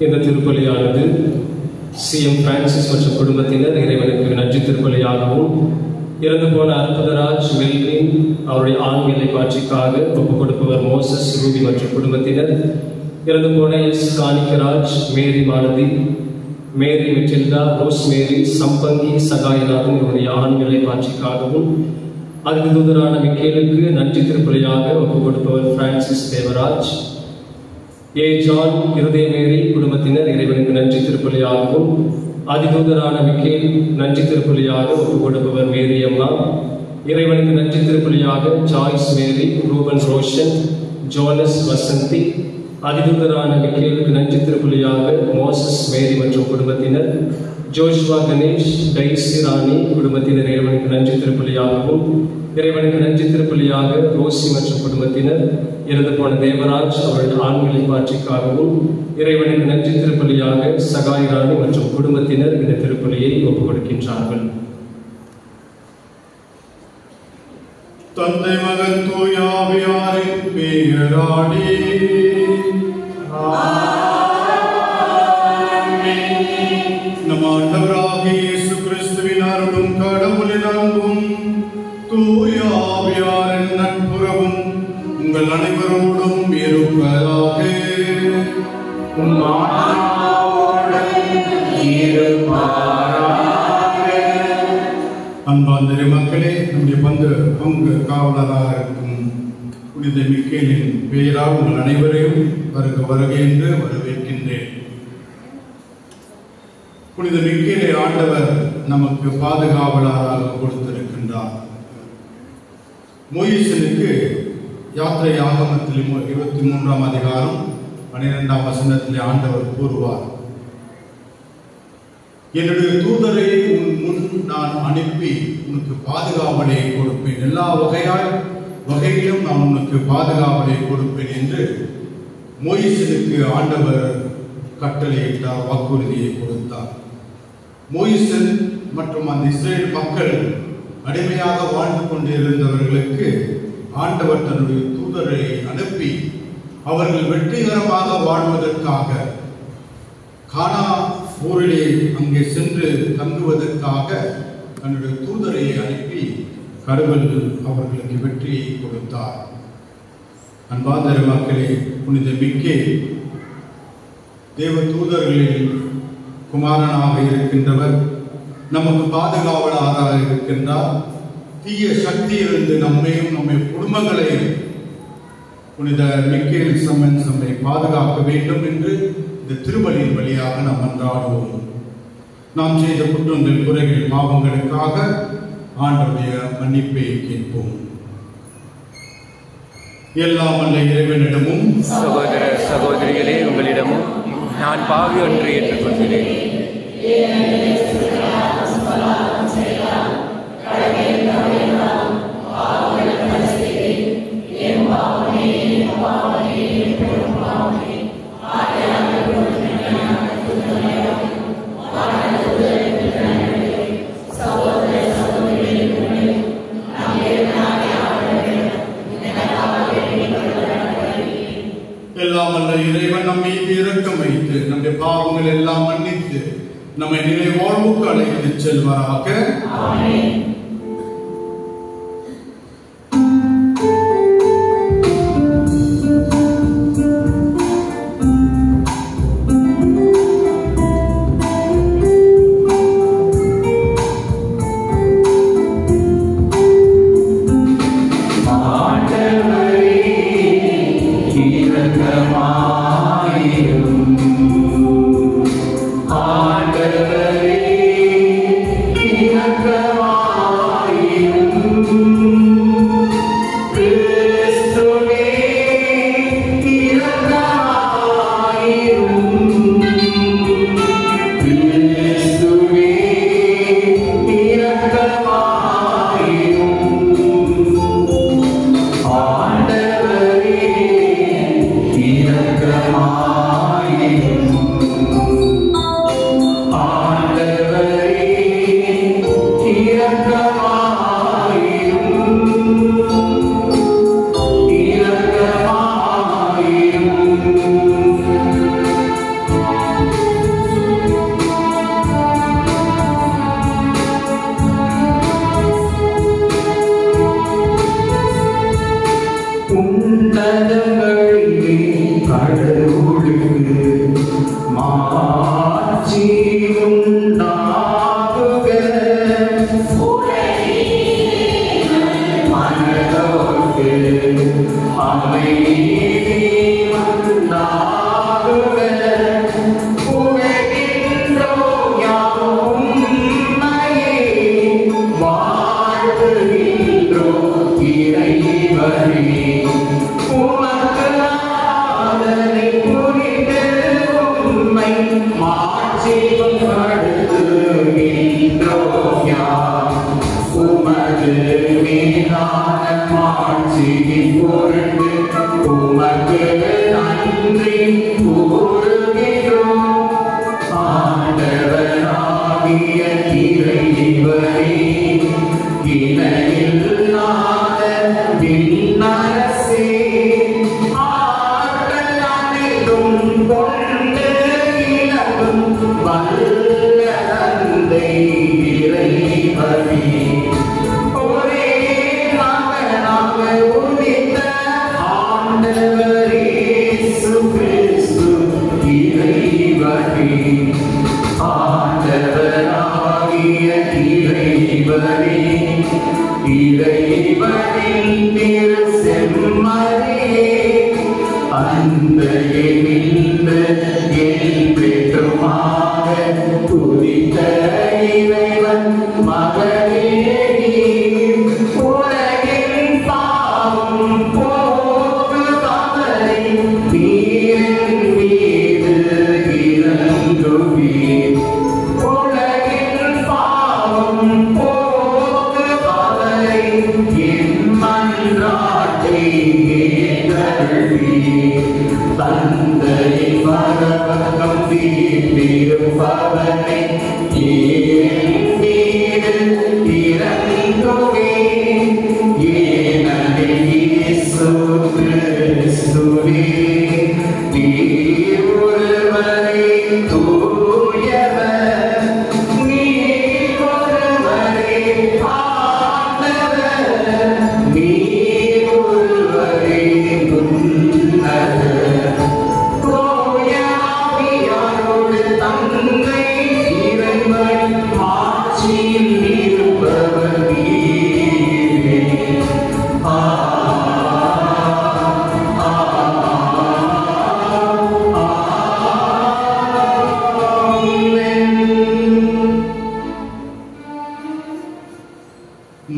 இந்த திருப்பலியானது CM Francis மற்றும் குடும்பத்தினர் இறைவனுக்கு நன்றி திருப்பலியாகவும், இறந்து போன அற்புதராஜ் மெல்வின் அவருடைய ஆண்களை காட்சிக்காக ஒப்புக் கொடுப்பவர் மோசஸ் ரூபி மற்றும் குடும்பத்தினர், இறந்து போன எஸ் காணிக்கராஜ், மேரி மாலதி, மேரி மெட்டில்டா, ரோஸ் மேரி, சம்பங்கி சகாயநாதன் இவருடைய ஆண்களை காட்சிக்காகவும், அதிதூதரான மிக்கேலுக்கு நன்றி திருப்பலியாக ஒப்புக் கொடுப்பவர் பிரான்சிஸ் தேவராஜ், ஏ ஜான் இருதய மேரி குடும்பத்தினர் இறைவனுக்கு நன்றி திருப்பலியாகவும், அதிதூதரான மிக்கேல் நன்றி திருப்பலியாக ஒப்புக் கொடுப்பவர் மேரி அம்மா, இறைவனுக்கு நன்றி திருப்பலியாக ஜாய்ஸ் மேரி, ரூபன் ரோஷன், ஜோனஸ் வசந்தி, அதிதூதரான மிக்கேலுக்கு நன்றி திருப்பலியாக மோசஸ் மேரி மற்றும் குடும்பத்தினர், ஜோஷ்வா கணேஷ், டைசி ராணி குடும்பத்தினர் இறைவனுக்கு நன்றி திருப்பலியாகவும், இறைவனுக்கு நன்றி திருப்பலியாக ரோசி மற்றும் குடும்பத்தினர், இறந்து போன தேவராஜ் அவருடைய ஆண்களின் காட்சிக்காகவும், இறைவனுக்கு நன்றி திருப்பலியாக சகாய் ராணி மற்றும் குடும்பத்தினர் இந்த திருப்பலியை ஒப்புக் கொடுக்கின்றார்கள். தந்தை மகன் தூய ஆவியாரின் பெயராலே நம் ஆண்டவராகிய இயேசு கிறிஸ்துவின் அருளும் கடவுளின் அன்பும் தூய ஆவியாரின் நட்புறவும் உங்கள் அனைவரோடும் இருப்பதாக. அன்பார்ந்த மக்களே, நம்முடைய பங்கு காவலராக இருக்கும் புனித மிக்கேலின் பெயரால் உங்கள் அனைவரையும் வருக என்று வரவேற்கின்றேன். புனித மிக்கேலை ஆண்டவர் நமக்கு பாதுகாவலராக கொடுத்திருக்கின்றார். இருந்தார். மோயிசனுக்கு யாத்திரை ஆகமத்தில் 23ஆம் அதிகாரம் 12ஆம் வசனத்திலே ஆண்டவர் கூறுவார், என்னுடைய தூதரை உன் முன் நான் அனுப்பி உனக்கு பாதுகாவலை கொடுப்பேன், எல்லா வகையிலும் நான் உனக்கு பாதுகாவலை கொடுப்பேன் என்று மோயிசனுக்கு ஆண்டவர் கட்டளையிட்டார், வாக்குறுதியை கொடுத்தார். மோயிசன் மற்றும் அந்த இஸ்ரேல் மக்கள் அடிமையாக வாழ்ந்து கொண்டிருந்தவர்களுக்கு ஆண்டவர் தன்னுடைய தூதரை அனுப்பி அவர்கள் வெற்றிகரமாக வாழ்வதற்காக கானா ஊரிலே அங்கே சென்று தங்குவதற்காக தன்னுடைய தூதரை அனுப்பி கடவுள் அவர்களுக்கு வெற்றியை கொடுத்தார். அன்பார்ந்த மக்களே, புனித மிக்கேல் தேவ தூதர்களில் குமாரனாக இருக்கின்றவர், நமக்கு பாதுகாவலராக இருக்கின்றார். தீய சக்தியிலிருந்து நம்மையும் நம்முடைய குடும்பங்களையும் புனித மிக்கேல் சம்மன்ஸ் நம்மை பாதுகாக்க வேண்டும் என்று இந்த திருப்பலியின் வழியாக நாம் மன்றாடுவோம். நாம் செய்த குற்றங்கள், குறைகள், பாவங்களுக்காக ஆண்டவருடைய மன்னிப்பை கேட்போம். எல்லாம் வல்ல இறைவனிடமும் சகோதர சகோதரிகளே உங்களிடமும் நான் பாவி ஒன்று ஏற்றுக்கொள்கிறேன். எல்லாம் வல்ல இறைவன் நம்மை இரக்கம் வைத்து நம்முடைய பாவங்கள் எல்லாம் மன்னித்து நம்மை நிலை வாழ்வுக்கு அழைத்து செல்வாராக. ஆமென். துதித்த இறைவன் மகனே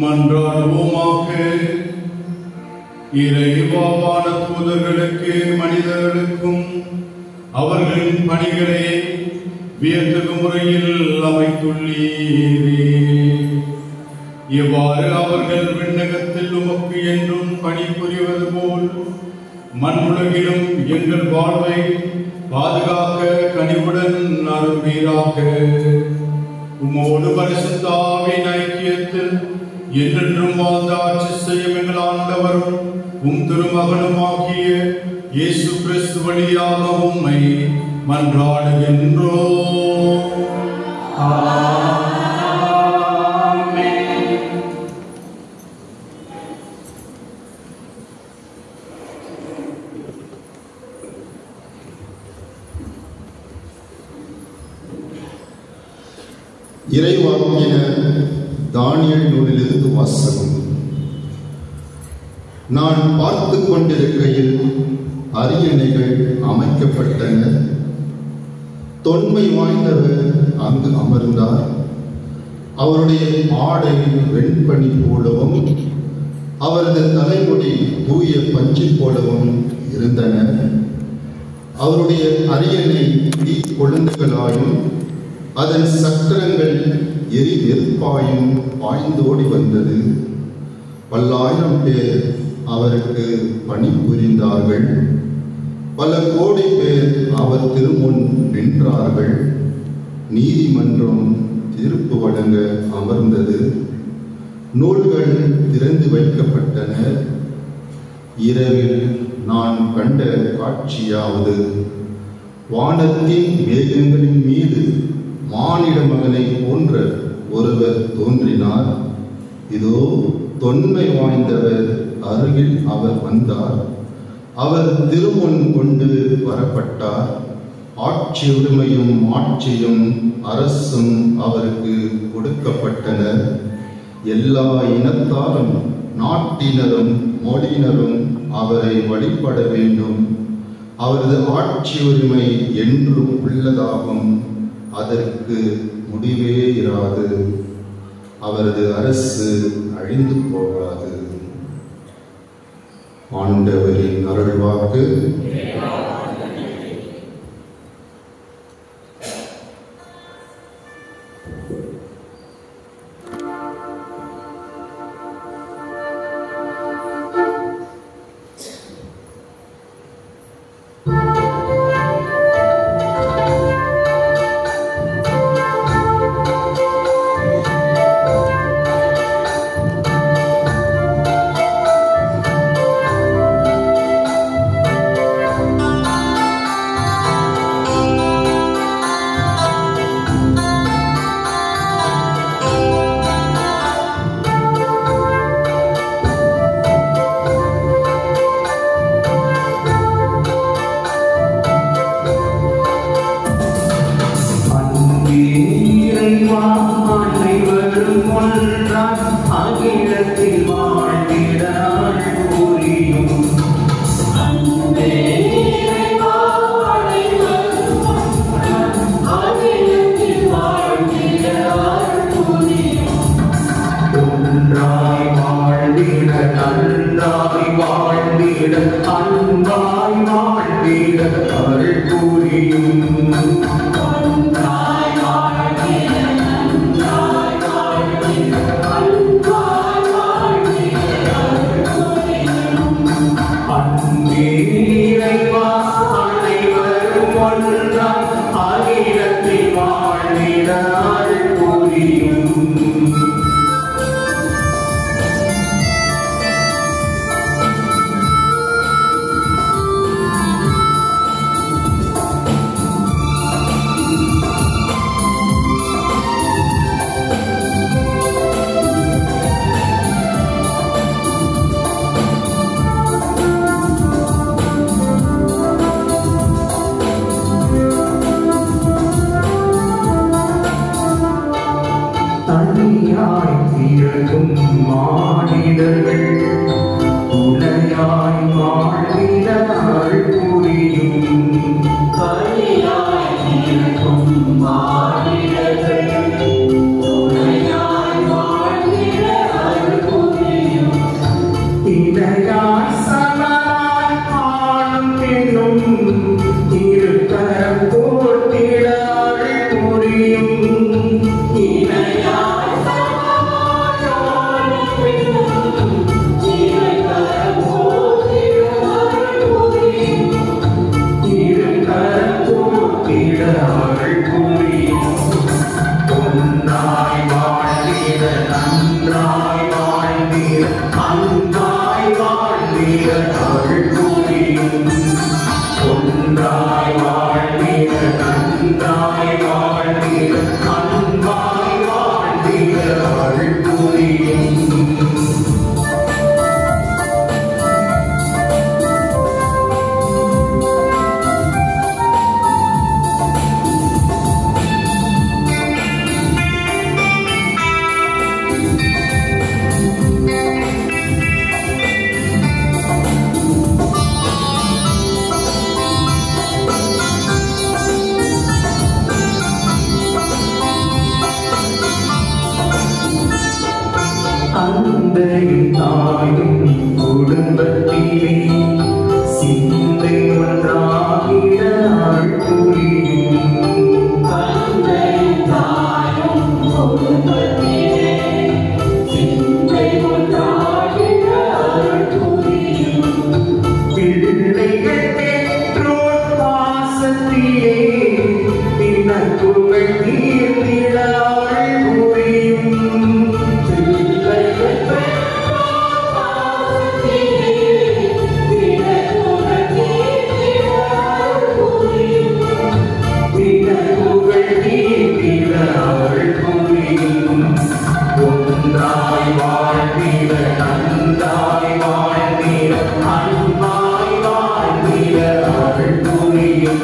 மன்றாடுவோமாக. இறைவாவான தூதர்களுக்கு மனிதர்களுக்கும் அவர்களின் பணிகளை வியத்தகு முறையில் அமைத்துள்ளீரே. இவ்வாறு அவர்கள் விண்ணகத்தில் உமக்கு என்றும் பணிபுரிவது போல் மண்ணுலகிலும் எங்கள் வாழ்வை பாதுகாக்க கனிவுடன் அருள்வீராக. உமோடு பரிசுத்த ஆவியின் ஐக்கியத்தில் என்றென்றும் வாழ்ந்து ஆட்சி செய்யும் எங்கள் ஆண்டவரும் உம் திருமகனுமாகிய இயேசு கிறிஸ்து வழியாக உம்மை மன்றாடுகின்றோம். இறைவாக்கினர் தானியேல் நூலிலிருந்து வாசகம். நான் பார்த்து கொண்டிருக்கையில் அரியணைகள் அமைக்கப்பட்டன. தொன்மை வாய்ந்தவர் அங்கு அமர்ந்தார். அவருடைய ஆடை வெண்பனி போலவும் அவரது தலைமுடி தூய பஞ்சு போலவும் இருந்தன. அவருடைய அரியணை தீ கொழுந்துகளாயும் அதன் சக்கரங்கள் எரி நெருப்பாயும் பாய்ந்தோடி வந்தது. பல்லாயிரம் பேர் அவருக்கு பணிபுரிந்தார்கள். பல கோடி பேர் அவர் திருமுன் நின்றார்கள். நீதிமன்றம் தீர்ப்பு வழங்க அமர்ந்தது. நூல்கள் திறந்து வைக்கப்பட்டன. இரவில் நான் கண்ட காட்சியாவது, வானத்தின் மேகங்களின் மீது மானிட மகனை போன்ற ஒருவர் தோன்றினார். இதோ தொன்மை வாய்ந்தவர் அருகில் அவர் வந்தார். அவர் திருமுன் கொண்டு வரப்பட்டார். ஆட்சி உரிமையும் ஆட்சியும் அரசும் அவருக்கு கொடுக்கப்பட்டன. எல்லா இனத்தாரும் நாட்டினரும் மொழியினரும் அவரை வழிபட வேண்டும். அவரது ஆட்சி உரிமை என்றும் உள்ளதாகும். அதற்கு முடிவே இராது. அவரது அரசு அழிந்து போகாது. ஆண்டவரின் அருள்வாக்கு. அகிலத்தில் வாழ்ந்திட கனியாய் இருக்கும் மானிடர்கள் உடையாய் வாழ்விட அருள் புரியும். கனியாய் இருக்கும் மானிடர்கள் உடையாய் வாழ்விட அருள் புரியும். இடையாய் சமனாய் ஆணும் பெண்ணும் இருக்கரம் போட்டிட அருள் புரியும். தாயும் குடும்பத்திலே சிந்தை ஒன்றாகிட அருள் புரியும். தந்தை தாயும் குடும்பத்திலே சிந்தை ஒன்றாகிட அருள் புரியும். பிள்ளைகள் பெற்றோர் பாசத்திலே தினக்குகள் தீர்த்திட அருள் புரியும். ஒன்றாய் வாழ்ந்திட நன்றாய் வாழ்ந்திட அன்பாய் வாழ்ந்திட அருள் புரியும்.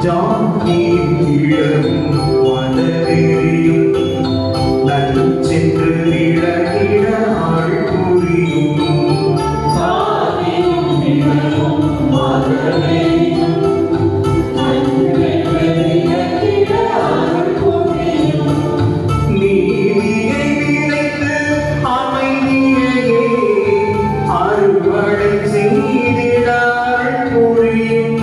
ஜாதியின் கீழரும் வளரெறியும் நற்சென்று விளங்கிட அருள் புரியும். நீதியை நினைத்து அமைதியையே அறுவடை செய்திட அருள் புரியும்.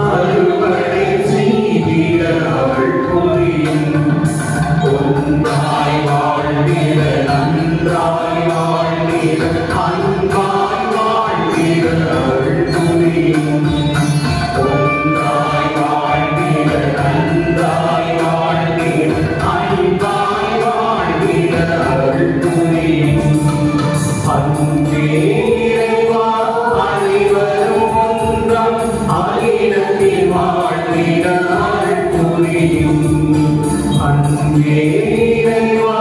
அறுவடை செய்திட அருள் புரியும். ஒன்றாய் வாழ்ந்திட நன்றாய் வாழ்ந்திட அன்பாய் வாழ்ந்திட அருள் புரியும். ஒன்றாய் வாழ்ந்திட நன்றாய் வாழ்ந்திட அன்பாய் வாழ்ந்திட அருள் புரியும். அன்பே இறைவா அனைவரும் ஒன்றாம் அகிலத்தில் வாழ்ந்திட அருள் புரியும். அன்பே இறைவா.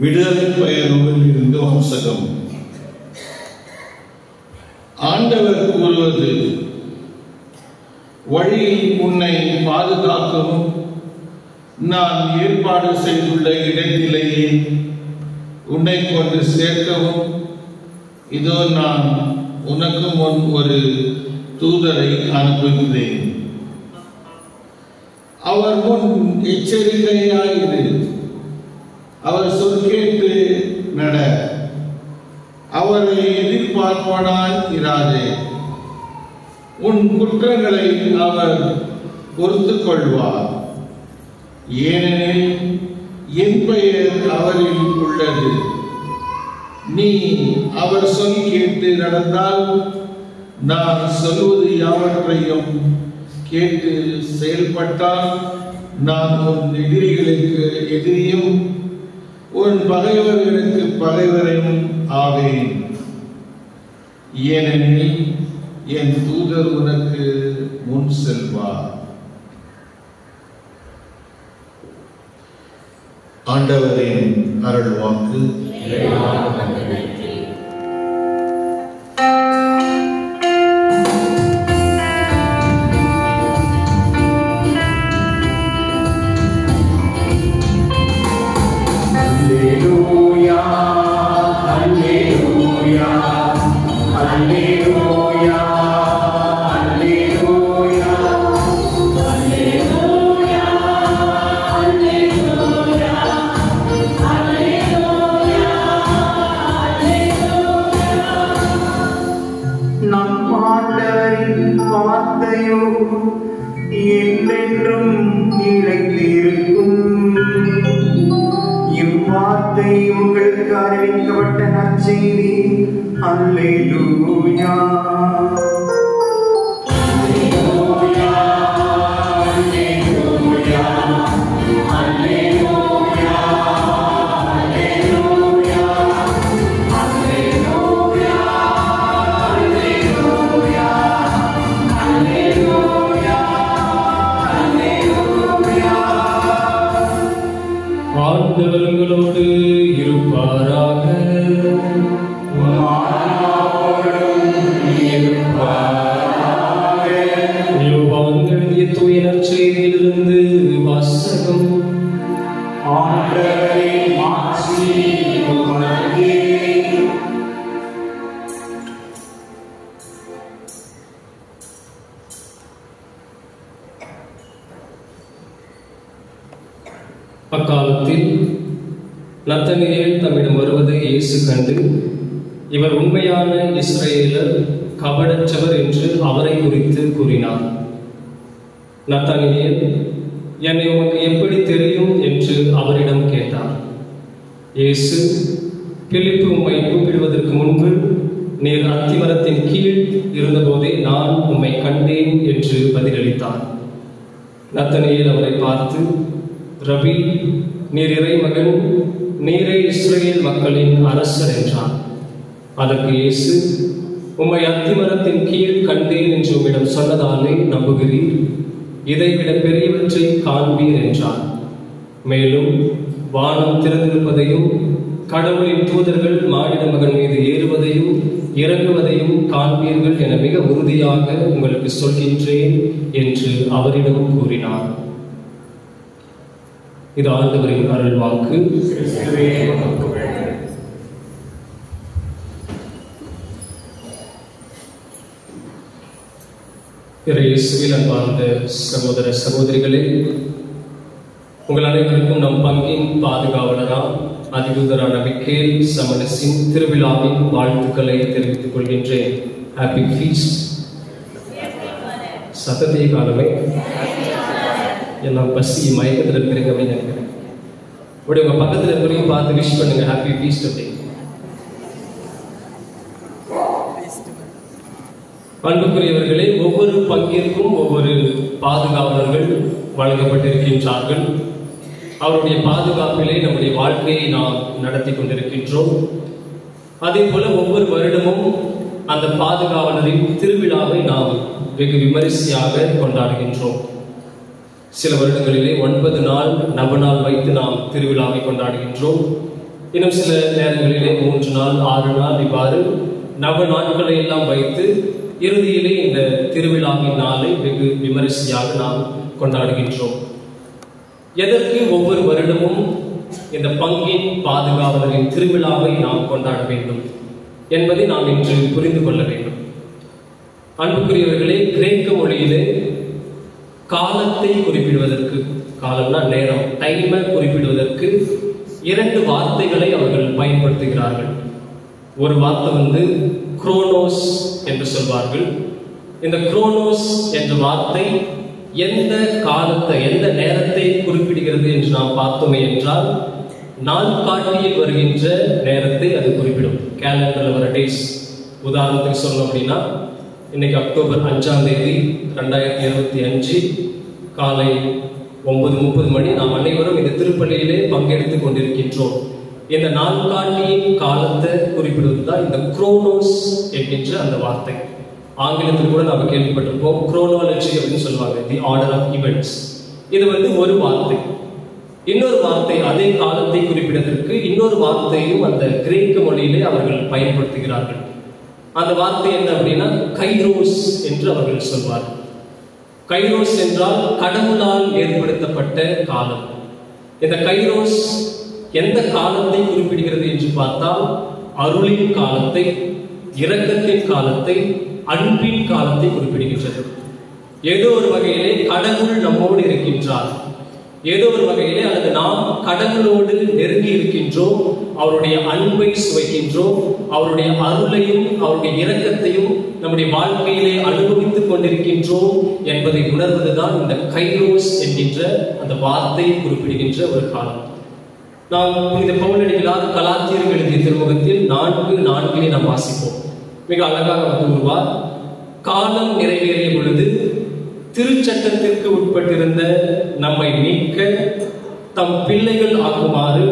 விடுதலை பெயரோடு இருந்து வாசகம். ஆண்டவர் கூறுவது, வழியில் உன்னை பாதுகாக்கவும் நான் ஏற்பாடு செய்துள்ள இடத்திலேயே உன்னை கொண்டு சேர்க்கவும் இதோ நான் உனக்கு முன் ஒரு தூதரை அனுப்புகிறேன். அவர் முன் எச்சரிக்கையாயிரு, அவர் சொல் கேட்டு நட, அவரை எதிர்பார்ப்பனாய் இராதே. உன் குற்றங்களை அவர் பொறுத்துக் கொள்வார், ஏனெனில் என் பெயர் அவரில் உள்ளது. நீ அவர் சொல் கேட்டு நடந்தால் நான் சொல்வது யாவற்றையும் கேட்டு செயல்பட்டால் நான் உன் எதிரிகளுக்கு எதிரியும் உன் பகைவர்களுக்கு பகைவரையும் ஆவேன். ஏனெனில் என் தூதர் உனக்கு முன் செல்வார். ஆண்டவரின் அருள்வாக்கு. Alleluia, Alleluia, Alleluia, Alleluia, Alleluia, Alleluia, Alleluia, நம் ஆண்டவரின் வார்த்தையோ என்றென்றும் நிலைத்திருக்கும். இவ்வார்த்தை உங்களுக்கு அறிவிக்கப்பட்ட நற்செய்தி. அல்லேலூயா, அல்லேலூயா, அல்லேலூயா, அல்லேலூயா, அல்லேலூயா, அல்லேலூயா, அல்லேலூயா, அல்லேலூயா, அல்லேலூயா. ஆண்டவர்களோடு இருப்பாராக. யோவான் எழுதிய தூய நற்செய்தியிலிருந்து வாசகம். ஆண்டவரே, மாட்சி உமக்கே. அக்காலத்தில் நத்தனியேல் தம்மிடம் வருவதை இயேசு கண்டு, இவர் உண்மையான இஸ்ரவேலர், கபடற்றவர் என்று அவரை குறித்து கூறினார். நத்தனியேல், என்னை உமக்கு எப்படி தெரியும் என்று அவரிடம் கேட்டார். இயேசு, பிலிப்பு உம்மை கூப்பிடுவதற்கு முன்பு நீர் அத்திமரத்தின் கீழ் இருந்தபோதே நான் உம்மை கண்டேன் என்று பதிலளித்தார். நத்தனியேல் அவரை பார்த்து, ரபி, நீர் இறைமகன், நீரே இஸ்ரவேல் மக்களின் அரசர் என்றார். அதற்கு இயேசு, உம்மை அத்திமரத்தின் கீழ் கண்டேன் என்று உம்மிடம் சொன்னதாலே நம்புகிறீர், இதைவிட பெரியவற்றை காண்பீர் என்றார். மேலும் வானம் திறந்திருப்பதையும் கடவுளின் தூதர்கள் மானிட மகன் மீது ஏறுவதையும் இறங்குவதையும் காண்பீர்கள் என மிக உறுதியாக உங்களுக்கு சொல்கின்றேன் என்று அவரிடம் கூறினார். இது ஆண்டவரின் அருள்வாக்கு. இயேசுவில் அன்பார்ந்த சகோதர சகோதரிகளே, உங்கள் அனைவருக்கும் நம் பங்கின் பாதுகாவலராம் அதிதூதரான மிக்கேல் சமணசின் திருவிழாவின் வாழ்த்துக்களை தெரிவித்துக் கொள்கின்றேன். Happy feast. சத்தத்தை காலமே எல்லாம் பசி மயக்கத்தில் இருக்கிறீங்க அப்படின்னு நினைக்கிறேன். அப்படி உங்க பக்கத்தில் இருக்கிறவங்க பார்த்து விஷ் பண்ணுங்க, ஹாப்பி ஃபீஸ்ட் அப்படின்னு. அன்புக்குரியவர்களே, ஒவ்வொரு பங்கிற்கும் ஒவ்வொரு பாதுகாவலர்கள் வழங்கப்பட்டிருக்கின்றார்கள். அவருடைய பாதுகாப்பிலே நம்முடைய வாழ்க்கையை நாம் நடத்தி கொண்டிருக்கின்றோம். அதே போல ஒவ்வொரு வருடமும் அந்த பாதுகாவலரின் திருவிழாவை நாம் வெகு விமரிசையாக கொண்டாடுகின்றோம். சில வருடங்களிலே 9 நாள் நவநாள் வைத்து நாம் திருவிழாவை கொண்டாடுகின்றோம். இன்னும் சில நேரங்களிலே 3 நாள் 6 நாள் இவ்வாறு நவ நாட்களை எல்லாம் வைத்து இறுதியிலே இந்த திருவிழாவின் நாளை வெகு விமரிசையாக நாம் கொண்டாடுகின்றோம். எதற்கு ஒவ்வொரு வருடமும் இந்த பங்கின் பாதுகாவலரின் திருவிழாவை நாம் கொண்டாட வேண்டும் என்பதை நாம் இன்று புரிந்து கொள்ள வேண்டும். அன்புக்குரியவர்களே, கிரேக்க மொழியிலே காலத்தை குறிப்பிடுவதற்கு, காலம்னா நேரம், டைமை குறிப்பிடுவதற்கு 2 வார்த்தைகளை அவர்கள் பயன்படுத்துகிறார்கள். ஒரு வார்த்தை குரோனோஸ் என்று சொல்வார்கள். இந்த குரோனோஸ் என்ற வார்த்தை எந்த காலத்தை, எந்த நேரத்தை குறிப்பிடுகிறது என்று நாம் பார்த்தோமே என்றால், நாள்காட்டியில் வருகின்ற நேரத்தை அது குறிப்பிடும். கேலண்டரில் வர டேஸ். உதாரணத்துக்கு சொல்லணும் அப்படின்னா, இன்னைக்கு அக்டோபர் 5ஆம் தேதி 2025 காலை 9:30 மணி நாம் அனைவரும் இந்த திருப்பலியிலே பங்கெடுத்துக் கொண்டிருக்கின்றோம். இந்த நாள்காட்டியின் காலத்தை குறிப்பிடுவது தான் இந்த குரோனோஸ் என்கின்ற அந்த வார்த்தை. ஆங்கிலத்தில் கூட நாம் கேள்விப்பட்டிருப்போம், குரோனாலஜி அப்படின்னு சொல்லுவாங்க, தி ஆர்டர் ஆஃப் ஈவெண்ட்ஸ். இது ஒரு வார்த்தை. இன்னொரு வார்த்தை அதே காலத்தை குறிப்பிடுவதற்கு இன்னொரு வார்த்தையும் அந்த கிரேக்க மொழியிலே அவர்கள் பயன்படுத்துகிறார்கள். அந்த வார்த்தை என்ன அப்படின்னா கைரோஸ் என்று அவர்கள் சொல்வார்கள். கைரோஸ் என்றால் கடவுளால் ஏற்படுத்தப்பட்ட காலம். இந்த கைரோஸ் எந்த காலத்தை குறிப்பிடுகிறது என்று பார்த்தால், அருளின் காலத்தை, இரக்கத்தின் காலத்தை, அன்பின் காலத்தை குறிப்பிடுகின்றது. ஏதோ ஒரு வகையிலே கடவுள் நம்மோடு இருக்கின்றார், ஏதோ ஒரு வகையிலே அல்லது நாம் கடவுளோடு நெருங்கி இருக்கின்றோம், அவருடைய அன்பை சுவைக்கின்றோம், அவருடைய அருளையும் அவருடைய இரக்கத்தையும் நம்முடைய வாழ்க்கையிலே அனுபவித்துக் கொண்டிருக்கின்றோம் என்பதை உணர்வதுதான் இந்த கைரோஸ் என்கின்ற அந்த வார்த்தை குறிப்பிடுகின்ற ஒரு காலம். நாம் புனித பவுலடிகளார் கலாத்தியர் எழுதிய திருமுகத்தில் 4:4 நாம் வாசிப்போம். மிக அழகாக கூறுவார், காலம் நிறைவேறிய பொழுது திருச்சட்டத்திற்கு உட்பட்டிருந்த நம்மை மீட்க தம் பிள்ளைகள் ஆக்குமாறு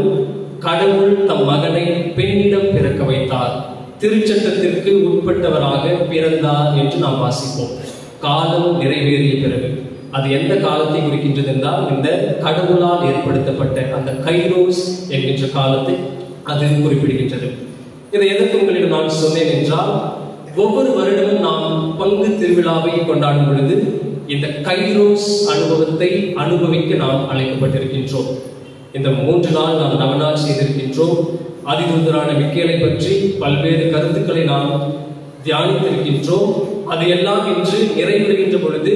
கடவுள் தம் மகனை பெண்ணிடம் பிறக்க வைத்தார், திருச்சட்டத்திற்கு உட்பட்டவராக பிறந்தார் என்று நாம் வாசிப்போம். காலம் நிறைவேறிய பிறகு அது எந்த காலத்தை குறிக்கின்றது என்றால், இந்த கடவுளால் ஏற்படுத்தப்பட்ட அந்த கைரோஸ் என்கின்ற காலத்தை அது குறிப்பிடுகின்றது. இதை எதற்கு உங்களிடம் நான் சொன்னேன் என்றால், ஒவ்வொரு வருடமும் நாம் பங்கு திருவிழாவை கொண்டாடும் பொழுது இந்த கைரோஸ் அனுபவத்தை அனுபவிக்க நாம் அழைக்கப்பட்டிருக்கின்றோம். இந்த 3 நாள் நாம் நவநாள் செய்திருக்கின்றோம். அதிதூதரான மிக்கேலை பற்றி பல்வேறு கருத்துக்களை நாம் தியானித்திருக்கின்றோம். அது எல்லாம் இன்று நிறைவேறுகின்ற பொழுது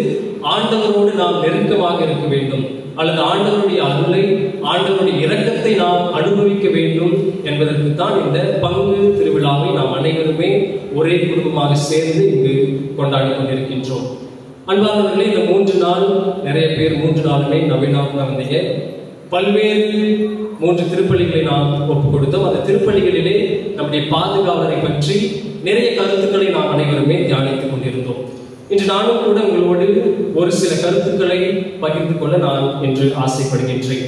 ஆண்டவரோடு நாம் நெருக்கமாக இருக்க வேண்டும், அல்லது ஆண்டவருடைய அருளை, ஆண்டவருடைய இரக்கத்தை நாம் அனுபவிக்க வேண்டும் என்பதற்கு தான் இந்த பங்கு திருவிழாவை நாம் அனைவருமே ஒரே குடும்பமாக சேர்ந்து இங்கு கொண்டாடி கொண்டிருக்கின்றோம். அன்பானவர்களே, இந்த 3 நாள் நிறைய பேர் 3 நாளுமே நவீனாக வந்தீங்க. பல்வேறு 3 திருப்பலிகளை நாம் ஒப்புக் கொடுத்தோம். அந்த திருப்பலிகளிலே நம்முடைய பாதுகாவலரை பற்றி நிறைய கருத்துக்களை நாம் அனைவருமே தியானித்துக் கொண்டிருந்தோம். இன்று நானும் கூட உங்களோடு ஒரு சில கருத்துக்களை பகிர்ந்து கொள்ள நான் இன்று ஆசைப்படுகின்றேன்.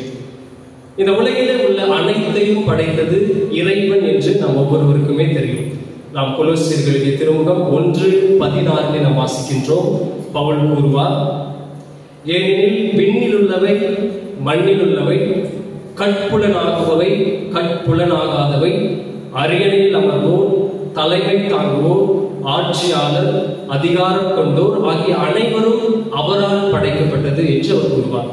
இந்த உலகிலே உள்ள அனைத்தையும் படைத்தது இறைவன் என்று நாம் ஒவ்வொருவருக்குமே தெரியும். நாம் கொலோசியர் எழுதிய திருமுகம் 1:16 நாம் வாசிக்கின்றோம். பவுல் கூறுவார், ஏனெனில் விண்ணில் உள்ளவை மண்ணில் உள்ளவை, கட்புலனாகுபவை கட்புலனாகாதவை, அரியணையில் அமர்வோர், தலைமை தாங்குவோர், ஆட்சியாளர், அதிகாரம் கொண்டோர் ஆகிய அனைவரும் அவரால் படைக்கப்பட்டது என்று அவர் கூறுவார்.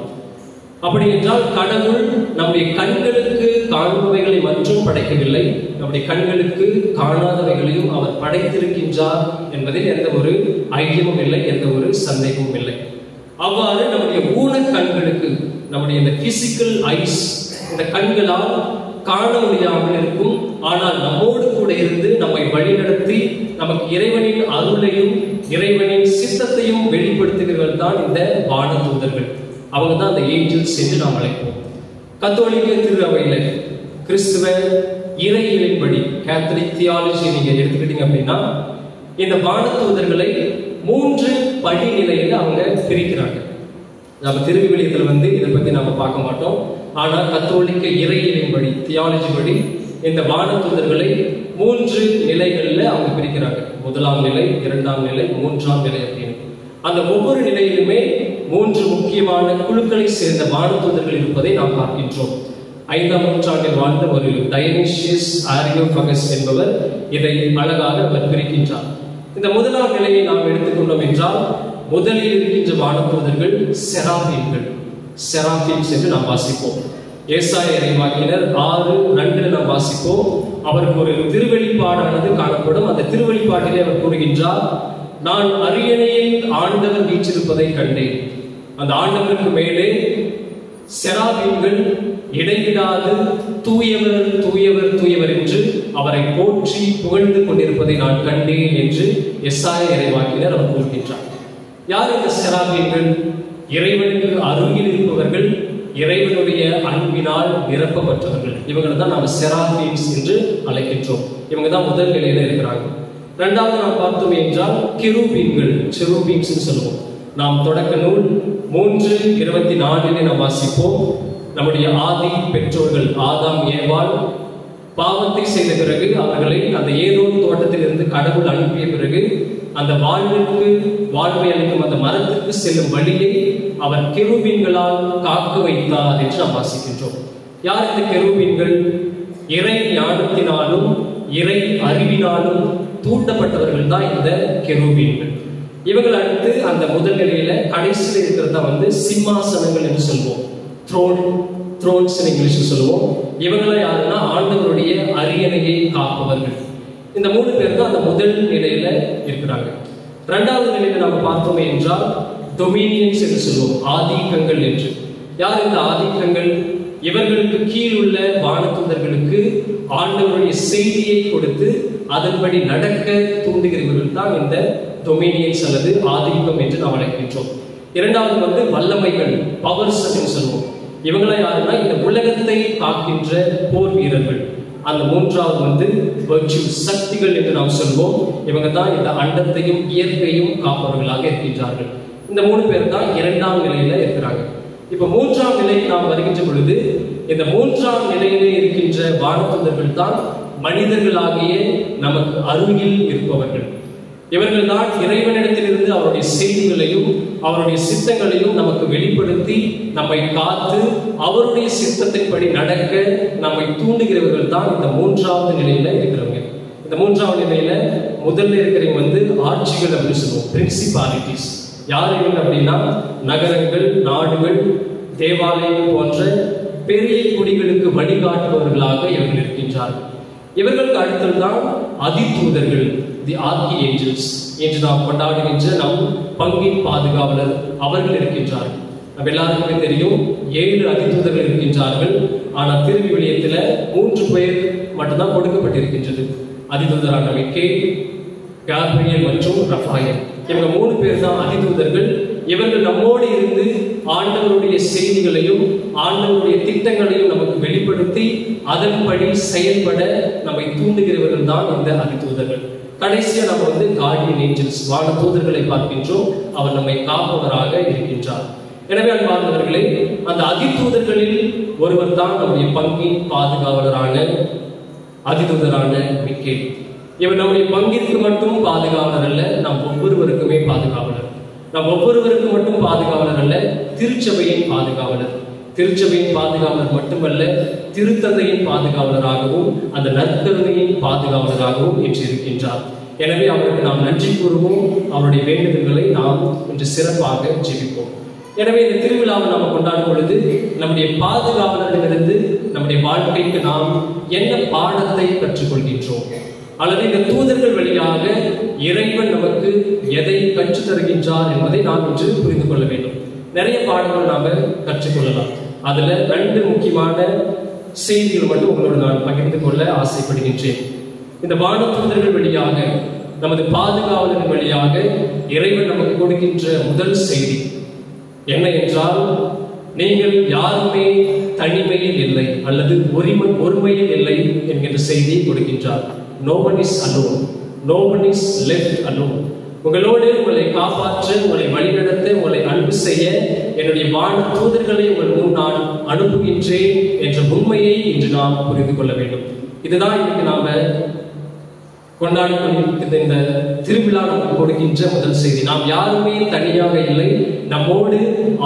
அப்படி என்றால் கடவுள் நம்முடைய கண்களுக்கு காண்பவைகளை மட்டும் படைக்கவில்லை, நம்முடைய கண்களுக்கு காணாதவைகளையும் அவர் படைத்திருக்கின்றார் என்பதில் எந்த ஒரு ஐயமும் இல்லை, எந்த ஒரு சந்தேகமும் இல்லை. அவ்வாறு நம்முடைய ஊன கண்களுக்கு, நம்முடைய இந்த பிசிக்கல் ஐஸ், இந்த கண்களால் காண முடியாமல் இருக்கும், ஆனால் நம்மோடு கூட இருந்து நம்மை வழிநடத்தி நமக்கு இறைவனின் அருளையும் இறைவனின் சித்தத்தையும் வெளிப்படுத்துகிறவர்கள் தான் இந்த வானதூதர்கள். அவங்க தான் அந்த ஏஞ்சல்ஸ் என்று நாம் அழைப்போம். கத்தோலிக்க திரு அவையில கிறிஸ்துவ இறையியலின்படி, கேத்தலிக் தியாலஜி நீங்க எடுத்துக்கிட்டீங்க அப்படின்னா, இந்த வானதூதர்களை 3 படிநிலையில அவங்க பிரிக்கிறாங்க. நம்ம திருவிவிலியத்தில் இதை பத்தி நாம பார்க்க மாட்டோம். ஆனா கத்தோலிக்க இறையியலின்படி, தியாலஜி படி இந்த வானதூதர்களை 3 நிலைகள்ல அவங்க பிரிக்கிறாங்க. 1ஆம் நிலை, 2ஆம் நிலை, 3ஆம் நிலை அப்படின்னு. அந்த ஒவ்வொரு நிலையிலுமே 3 முக்கியமான குழுக்களை சேர்ந்த வானதூதர்கள் இருப்பதை நாம் பார்க்கின்றோம். 5ஆம் நூற்றாண்டில் வாழ்ந்த ஒரு டயனிஷியஸ் ஆரியோபகஸ் என்பவர் இதை அழகாக அவர் பிரிக்கின்றார். இந்த 1ஆம் நிலையை நாம் எடுத்துக்கொண்டோம் என்றால், முதலில் இருக்கின்ற வானதூதர்கள் செராபீன்கள், செராபீன்ஸ் என்று நாம் வாசிப்போம். ஏசாயா இறைவாக்கினர் 6:2 நாம் வாசிப்போம். அவருக்கு ஒரு திருவெளிப்பாடானது காணப்படும். அந்த திருவெளிப்பாட்டிலே அவர் கூறுகின்றார், நான் அரியணையில் ஆண்டவர் வீற்றிருப்பதை கண்டேன். அந்த ஆண்டவருக்கு மேலே செராபீன்கள் இடைவிடாது தூயவர் தூயவர் தூயவர் என்று அவரை போற்றி புகழ்ந்து கொண்டிருப்பதை நான் கண்டேன் என்று எசாயா இறைவாக்கினர் அவர் கூறுகின்றார். யார் இந்த செராபீன்கள்? இறைவனுக்கு அருகில் இருப்பவர்கள், இறைவனுடைய அன்பினால் நிரப்பப்பட்டவர்கள். இவங்களை தான் நாம் செராபீன்ஸ் என்று அழைக்கின்றோம். இவங்க தான் முதல் நிலையில இருக்கிறாங்க. இரண்டாவது நாம் பார்த்தோம் என்றால் கெரூபீன்கள், செரூபீன்ஸ் சொல்லுவோம். நாம் தொடக்க நூல் 3:24 நாம் வாசிப்போம். நம்முடைய ஆதி பெற்றோர்கள் ஆதாம் ஏவாள் பாவத்தை செய்த பிறகு அவர்களை அந்த ஏதோம் தோட்டத்தில் இருந்து கடவுள் அனுப்பிய பிறகு அந்த வாழ்வை அளிக்கும் அந்த மரத்துக்கு செல்லும் வழியை அவர் கெரூபீன்களால் காக்க வைத்தார் என்று நாம் வாசிக்கின்றோம். யார் இந்த கெரூபீன்கள்? இறை ஞானத்தினாலும் இறை அறிவினாலும் தூண்டப்பட்டவர்கள் தான் இந்த கெரூபீன்கள். இவர்கள் அடுத்து அந்த முதல் நிலையில கடைசியில் இருக்கிறதா சிம்மாசனங்கள் என்று சொல்வோம். த்ரோன்ஸ் இங்கிலீஷ் சொல்லுவோம். இவங்களை யாருன்னா ஆண்டவருடைய அரியணையை காப்பவர்கள். இந்த 3 பேர் தான் அந்த முதல் நிலையில இருக்கிறாங்க. இரண்டாவது நிலையில நாம் பார்த்தோமே என்றால் டொமினியன்ஸ் என்று சொல்லுவோம், ஆதிக்கங்கள் என்று. யார் இந்த ஆதிக்கங்கள்? இவர்களுக்கு கீழ் உள்ள வானதூதர்களுக்கு ஆண்டவருடைய செய்தியை கொடுத்து அதன்படி நடக்க தூண்டுகிறவர்கள் தான் இந்த டொமினியன்ஸ் அல்லது ஆதிக்கம் என்று நாம் அழைக்கின்றோம். இரண்டாவது வல்லமைகள், பவர்ஸ் என்று சொல்லுவோம். இவங்கள யாருன்னா இந்த உலகத்தை காக்கின்ற போர் வீரர்கள். அந்த மூன்றாவது சக்திகள் என்று நாம் சொல்வோம். இவங்க தான் இந்த அண்டத்தையும் இயற்கையும் காப்பவர்களாக இருக்கின்றார்கள். இந்த 3 பேர் தான் இரண்டாம் நிலையில இருக்கிறாங்க. இப்ப மூன்றாம் நிலைக்கு நாம் வருகின்ற பொழுது இந்த மூன்றாம் நிலையிலே இருக்கின்ற வானதூதர்கள் தான் மனிதர்களாகிய நமக்கு அருகில் இருப்பவர்கள். இவர்கள் தான் இறைவனிடத்திலிருந்து அவருடைய செய்திகளையும் அவருடைய சித்தங்களையும் நமக்கு வெளிப்படுத்தி நம்மை காத்து அவருடைய சித்தத்தின்படி நடக்க நம்மை தூண்டுகிறவர்கள் தான் இந்த மூன்றாவது நிலையில இருக்கிறவங்க. இந்த மூன்றாவது நிலையில முதல்ல இருக்கிறவங்க ஆட்சிகள் அப்படின்னு சொல்லுவோம், பிரின்சிபாலிட்டிஸ். யார் இவங்க அப்படின்னா நகரங்கள், நாடுகள், தேவாலயம் போன்ற பெரிய குடிகளுக்கு வழிகாட்டுபவர்களாக இவர்கள் இருக்கின்றார்கள். இவர்களுக்கு அடுத்ததுதான் அதிதூதர்கள், தி ஆர்கிஏஞ்சல்ஸ் என்று நாம் கொண்டாடுகின்ற நம் பங்கின் பாதுகாவலர் அவர்கள் இருக்கின்றார்கள். நம்ம எல்லாருக்குமே தெரியும் 7 அதிதூதர்கள் இருக்கின்றார்கள். ஆனால் திருவிவிலியத்தில் 3 பேர் மட்டும்தான் கொடுக்கப்பட்டிருக்கின்றது. அதிதூதரான மிக்கேல், காப்ரியேல் மற்றும் ரஃபாயேல். இவங்க 3 பேர் தான் அதிதூதர்கள். இவர்கள் நம்மோடு இருந்து ஆண்டவருடைய செய்திகளையும் ஆண்டவருடைய திட்டங்களையும் நமக்கு வெளிப்படுத்தி அதன்படி செயல்பட நம்மை தூண்டுகிறவர்கள் தான் இந்த அதிதூதர்கள். கடைசியா நம்ம கார்டியன் ஏஞ்சல்ஸ், வான தூதர்களை பார்க்கின்றோம். அவர் நம்மை காப்பவராக இருக்கின்றார். எனவே அன்பார்ந்தவர்களே, அந்த அதிதூதர்களில் ஒருவர் தான் நம்முடைய பங்கின் பாதுகாவலரான அதிதூதரான மிக்கேல். இவர் நம்முடைய பங்கிற்கு மட்டும் பாதுகாவலர் அல்ல, நம் ஒவ்வொருவருக்குமே பாதுகாவலர். நம் ஒவ்வொருவருக்கும் மட்டும் பாதுகாவலர் அல்ல, திருச்சபையின் பாதுகாவலர். திருச்சபையின் பாதுகாவலர் மட்டுமல்ல, திருத்தந்தையின் பாதுகாவலராகவும் அந்த நற்கருணையின் பாதுகாவலராகவும் இன்று இருக்கின்றார். எனவே அவருக்கு நாம் நன்றி கூறுவோம். அவருடைய வேண்டுதல்களை நாம் இன்று சிறப்பாக ஜெபிப்போம். எனவே இந்த திருவிழாவை நாம் கொண்டாடும் பொழுது நம்முடைய பாதுகாவலரிடமிருந்து நம்முடைய வாழ்க்கைக்கு நாம் என்ன பாடத்தை கற்றுக்கொள்கின்றோம், அல்லது இந்த தூதர்கள் வழியாக இறைவன் நமக்கு எதை கற்றுத் தருகின்றார் என்பதை நாம் இன்று புரிந்து கொள்ள வேண்டும். நிறைய பாடங்கள் நாம கற்றுக்கொள்ளலாம். அதுல 2 முக்கியமான செய்திகள் மட்டும் உங்களோடு நான் பகிர்ந்து கொள்ள ஆசைப்படுகின்றேன். இந்த வான தூதர்கள் வழியாக, நமது பாதுகாவலரின் வழியாக இறைவன் நமக்கு கொடுக்கின்ற முதல் செய்தி என்ன என்றால், நீங்கள் யாருமே தனிமையில் இல்லை அல்லது ஒருமையில் இல்லை என்கின்ற செய்தியை கொடுக்கின்றார். No one is alone. No one is left alone. உங்களோடு உங்களை காப்பாற்ற, உங்களை வழிநடத்த, உங்களை அன்பு செய்ய என்னுடைய வான தூதர்களை உங்கள் முன் நான் அனுப்புகின்றேன் என்ற உண்மையை இன்று நாம் புரிந்து கொள்ள வேண்டும். இதுதான் இன்னைக்கு நாம கொண்டாடி கொண்டிருக்கிற இந்த திருவிழா நமக்கு கொடுக்கின்ற முதல் செய்தி. நாம் யாருமே தனியாக இல்லை, நம்மோடு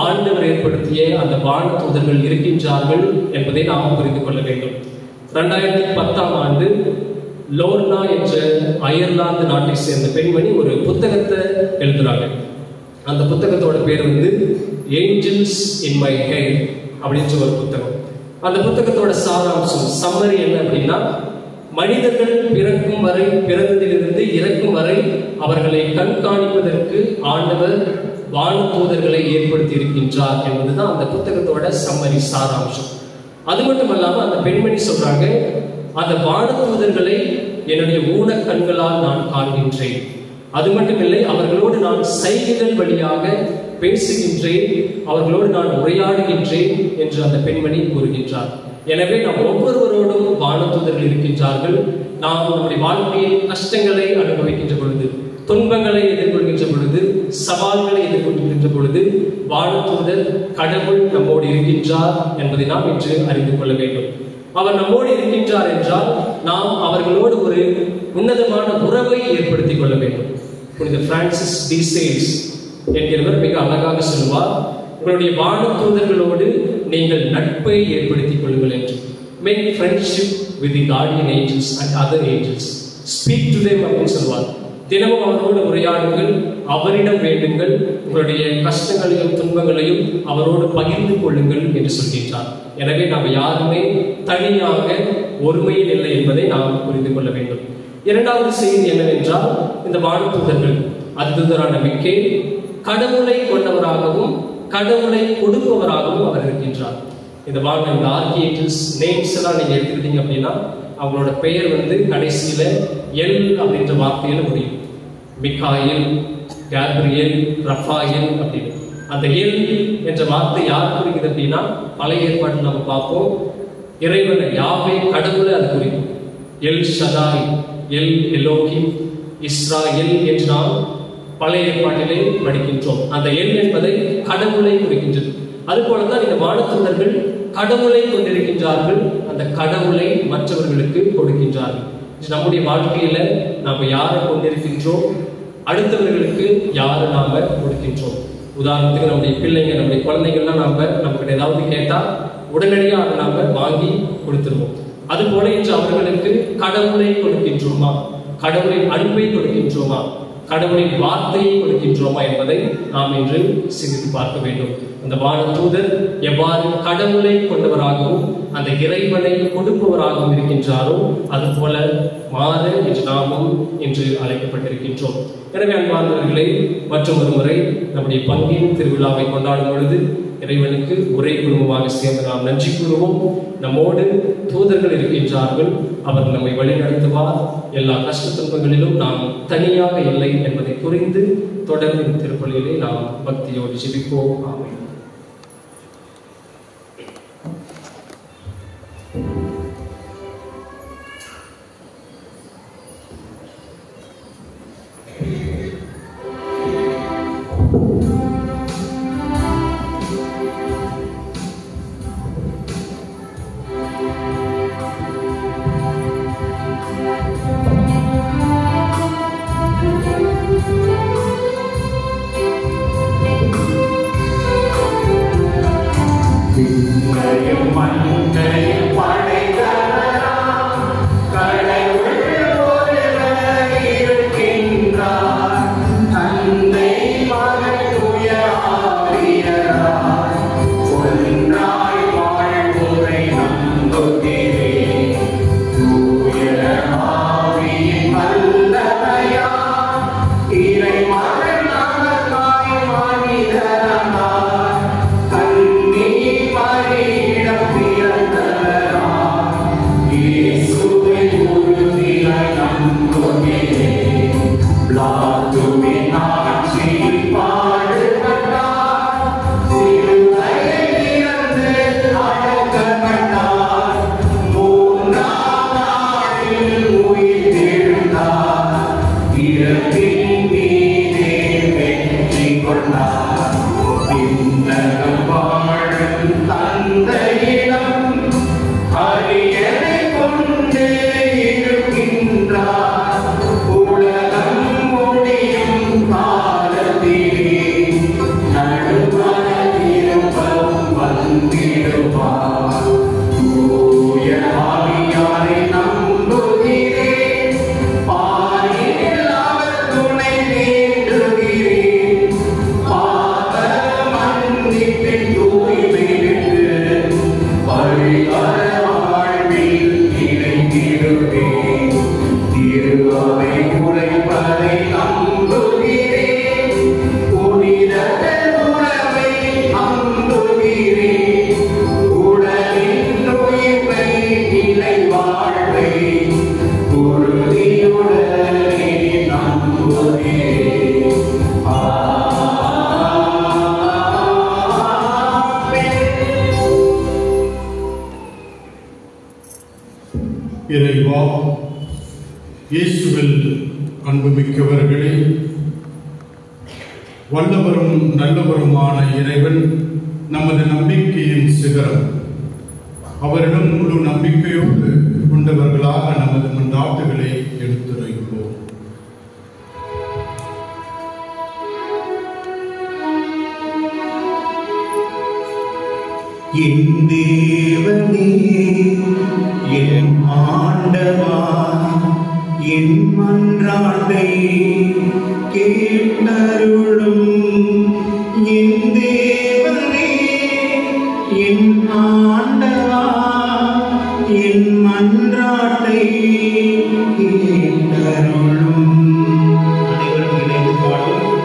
ஆண்டவர் ஏற்படுத்திய அந்த வான தூதர்கள் இருக்கின்றார்கள் என்பதை நாம் புரிந்து கொள்ள வேண்டும். 2010ஆம் ஆண்டு லோர்னா என்ற அயர்லாந்து நாட்டை சேர்ந்த பெண்மணி ஒரு புத்தகத்தை எழுதுறாங்க. அந்த புத்தகத்தோட பேர் ஏஞ்சல்ஸ் இன் மை ஹெட் அப்படின்ற ஒரு புத்தகம். அந்த புத்தகத்தோட சாராம்சம், சம்மரி என்ன அப்படின்னா, மனிதர்கள் பிறக்கும் வரை, பிறந்ததிலிருந்து இறக்கும் வரை அவர்களை கண்காணிப்பதற்கு ஆண்டவர் வான தூதர்களை ஏற்படுத்தி இருக்கின்றார் என்பதுதான் அந்த புத்தகத்தோட சம்மரி, சாராம்சம். அது மட்டுமல்லாம அந்த பெண்மணி சொல்றாங்க, அந்த வான தூதர்களை என்னுடைய ஊன கண்களால் நான் காண்கின்றேன். அது மட்டுமில்லை, அவர்களோடு நான் சைகைகள் வழியாக பேசுகின்றேன், அவர்களோடு நான் உரையாடுகின்றேன் என்று அந்த பெண்மணி கூறுகின்றார். எனவே நாம் ஒவ்வொருவரோடும் வானதூதர்கள் இருக்கின்றார்கள். நாம் நம்முடைய வாழ்க்கையில் கஷ்டங்களை அனுபவிக்கின்ற பொழுது, துன்பங்களை எதிர்கொள்கின்ற பொழுது, சவால்களை எதிர்கொள்கின்ற பொழுது வானதூதர் கடவுள் நம்மோடு இருக்கின்றார் என்பதை நாம் இன்று அறிந்து கொள்ள வேண்டும். அவர் நம்மோடு இருக்கின்றார் என்றால் நாம் அவர்களோடு ஒரு உன்னதமான உறவை ஏற்படுத்திக் கொள்ள வேண்டும். புனித பிரான்சிஸ் டி சேல்ஸ் என்கிறவர் மிக அழகாக சொல்வார், உங்களுடைய வானதூதர்களோடு நீங்கள் நட்பை ஏற்படுத்திக் கொள்ளுங்கள் என்று. Make friendship with the guardian angels and other angels. Speak to them அப்படின்னு சொல்வார். தினமும் அவரோடு உரையாடுங்கள், அவரிடம் வேண்டுங்கள், உங்களுடைய கஷ்டங்களையும் துன்பங்களையும் அவரோடு பகிர்ந்து கொள்ளுங்கள் என்று சொல்கின்றார். எனவே நாம் யாருமே தனியாக ஒருமையில் இல்லை என்பதை நாம் புரிந்து கொள்ள வேண்டும். இரண்டாவது செய்தி என்னவென்றால், இந்த வானதூதர்கள் அதிதூதரான மிக்கேல் கடவுளை கொண்டவராகவும் கடவுளை கொடுப்பவராகவும் அவர் இருக்கின்றார். இந்த ஆர்கியேஞ்சல்ஸ் நேம்ஸ் எல்லாம் நீங்க எடுத்துக்கிட்டீங்க அப்படின்னா அவங்களோட பெயர் கடைசியில எல் அப்படின்ற வார்த்தையில முடியும். மிகாயில், கேப்ரியல், ரஃபாயல் அப்படின்னு. அந்த எல் என்ற வார்த்தை யார் குறிக்குது அப்படின்னா பழைய ஏற்பாட்டில் நம்ம பார்ப்போம், இறைவனை யாவே கடவுளை அது குறிக்கும். எல் ஷதாய், எல் எலோகிம், இஸ்ராயல் என்று நாம் பழைய ஏற்பாட்டிலே படிக்கின்றோம். அந்த எல் என்பதை கடவுளை குறிக்கின்றது. அதுபோலதான் இந்த வானதூதர்கள் கடவுளை கொண்டிருக்கின்றார்கள், அந்த கடவுளை மற்றவர்களுக்கு கொடுக்கின்றார்கள். நம்முடைய வாழ்க்கையில நாம யாரை கொண்டிருக்கின்றோம், அடுத்தவர்களுக்கு யாரை நாம கொடுக்கின்றோம். உதாரணத்துக்கு நம்முடைய பிள்ளைங்க, நம்முடைய குழந்தைகள்லாம் நம்மகிட்ட ஏதாவது கேட்டா உடனடியாக அதை நாம வாங்கி கொடுத்துருவோம். அது போல இன்று அவர்களுக்கு கடவுளை கொடுக்கின்றோமா, கடவுளின் அன்பை கொடுக்கின்றோமா, கடவுளின் வார்த்தையை கொடுக்கின்றோமா என்பதை நாம் இன்று சிந்தித்து பார்க்க வேண்டும். அந்த வானதூதர் எவ்வாறு கடவுளை கொண்டவராகவும் அந்த இறைவனை கொடுப்பவராகவும் இருக்கின்றாரோ அதுபோல மாற இன்று நாமும் இன்று அழைக்கப்பட்டிருக்கின்றோம். எனவே அன்பார்ந்தவர்களே, மற்றும் ஒரு முறை நம்முடைய பங்கின் திருவிழாவை கொண்டாடும் பொழுது இறைவனுக்கு ஒரே குடும்பமாக சேர்ந்து நாம் நன்றி கூறுவோம். நம்மோடு தூதர்கள் இருக்கின்றார்கள், அவர் நம்மை வழிநடத்துவார். எல்லா கஷ்ட துன்பங்களிலும் நாம் தனியாக இல்லை என்பதை புரிந்து தொடர்ந்து திருப்பலியிலே நாம் பக்தியோடு ஜெபிப்போம். ஆமென். இயேசுவில் அன்புமிக்கவர்களே, வல்லவரும் நல்லவருமான இறைவன் நமது நம்பிக்கையின் சிகரம். அவரிடம் முழு நம்பிக்கையோடு கொண்டவர்களாக நமது மன்றாட்டுகளை எடுத்துரைப்போம். என் தேவனே, என் ஆண்டவா, என் மன்றாட்டை கேட்டருளும். என் தேவனே, என் ஆண்டவா, என் மன்றாட்டை கேட்டருளும். அனைவரும் இணைந்து பாடும்.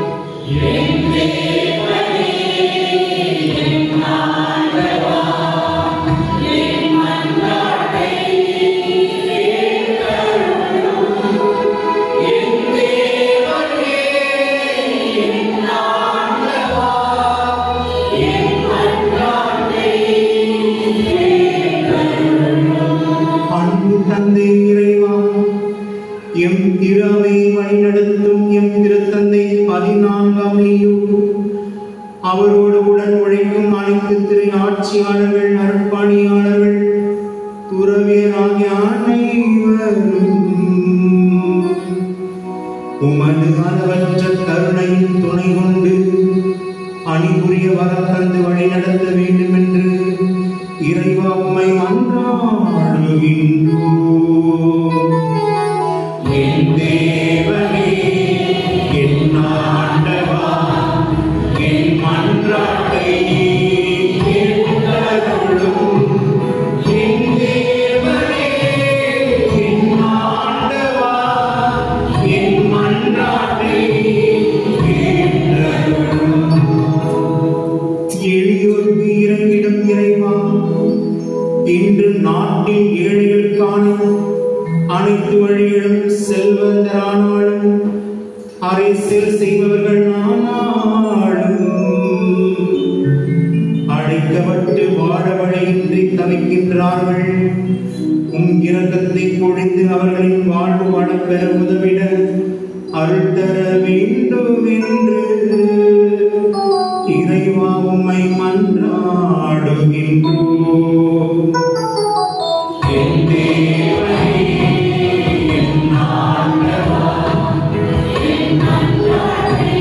என் தேவனே, என் ஆண்டவா, என் மன்றாட்டை கேட்டருளும். என் தேவனே, என் ஆண்டவா, என் மன்றாட்டை கேட்டருளும். அன்பு தந்தை இறைவா, எம் திருவை வழிநடத்தும் எம் திருத்தந்தை 14ஆம் லியோ, அவரோடு உடன் உழைக்கும் அனைத்து திரு ஆட்சியாளர்கள், அருட்பணியாளர்கள், துறவியர் ஆகிய அனைவரும் உமது அளவற்ற கருணையின் துணை கொண்டு அணிபுரிய வரம் தந்து வழி நடத்த வேண்டும் என்று இறைவா உம்மை மன்றாடுகின்றோம். என் தேவனே, என் ஆண்டவா, என் மன்றாட்டை கேட்டருளும். என் தேவனே, என் ஆண்டவா, என் மன்றாட்டை கேட்டருளும். எளியோருக்கு இறங்கிடும் இறைவா, இன்று நாட்டில் ஏழைகளுக்கான அனைத்து வழிகளும் செல்வந்தரானாலும் அரசியல் செய்பவர்கள் ஆனாலும் அழைக்கப்பட்டு வாழ வழியின்றி தவிக்கின்றார்கள். உம் இரக்கத்தை பொழிந்து அவர்களின் வாழ்வு வளப்பெற உதவிட அருள் தர வேண்டும் என்று இறைவா உம்மை மன்றாடுகின்றோம். என் தேவனே, என் ஆண்டவா, என் மன்றாட்டை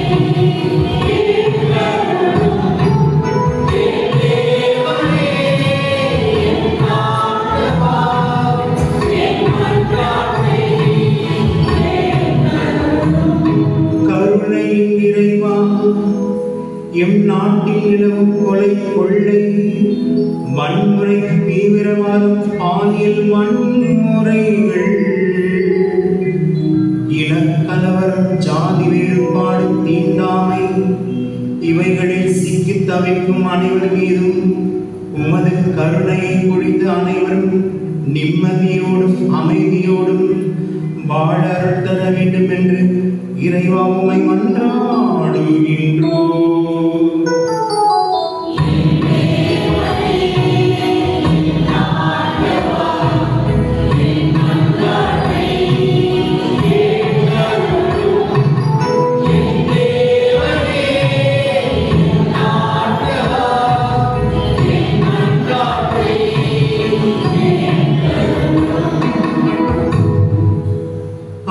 கேட்டருளும். என் தேவனே, என் ஆண்டவா, என் மன்றாட்டை கேட்டருளும். கருணையின் இறைவா, எம் நாட்டில் நிலவும் கொலை, கொள்ளை, வன்முறை, தீவிரவாதம், பாலியல் வன்முறைகள், இனக்கலவரம், ஜாதி வேறுபாடு, தீண்டாமை இவைகளில் சிக்கித் தவிக்கும் அனைவர் மீதும் உமது கருணையை பொழிந்து அனைவரும் நிம்மதியோடும் அமைதியோடும் வாழ அருள் தர வேண்டும் என்று இறைவா உம்மை மன்றாடுகின்றோம்.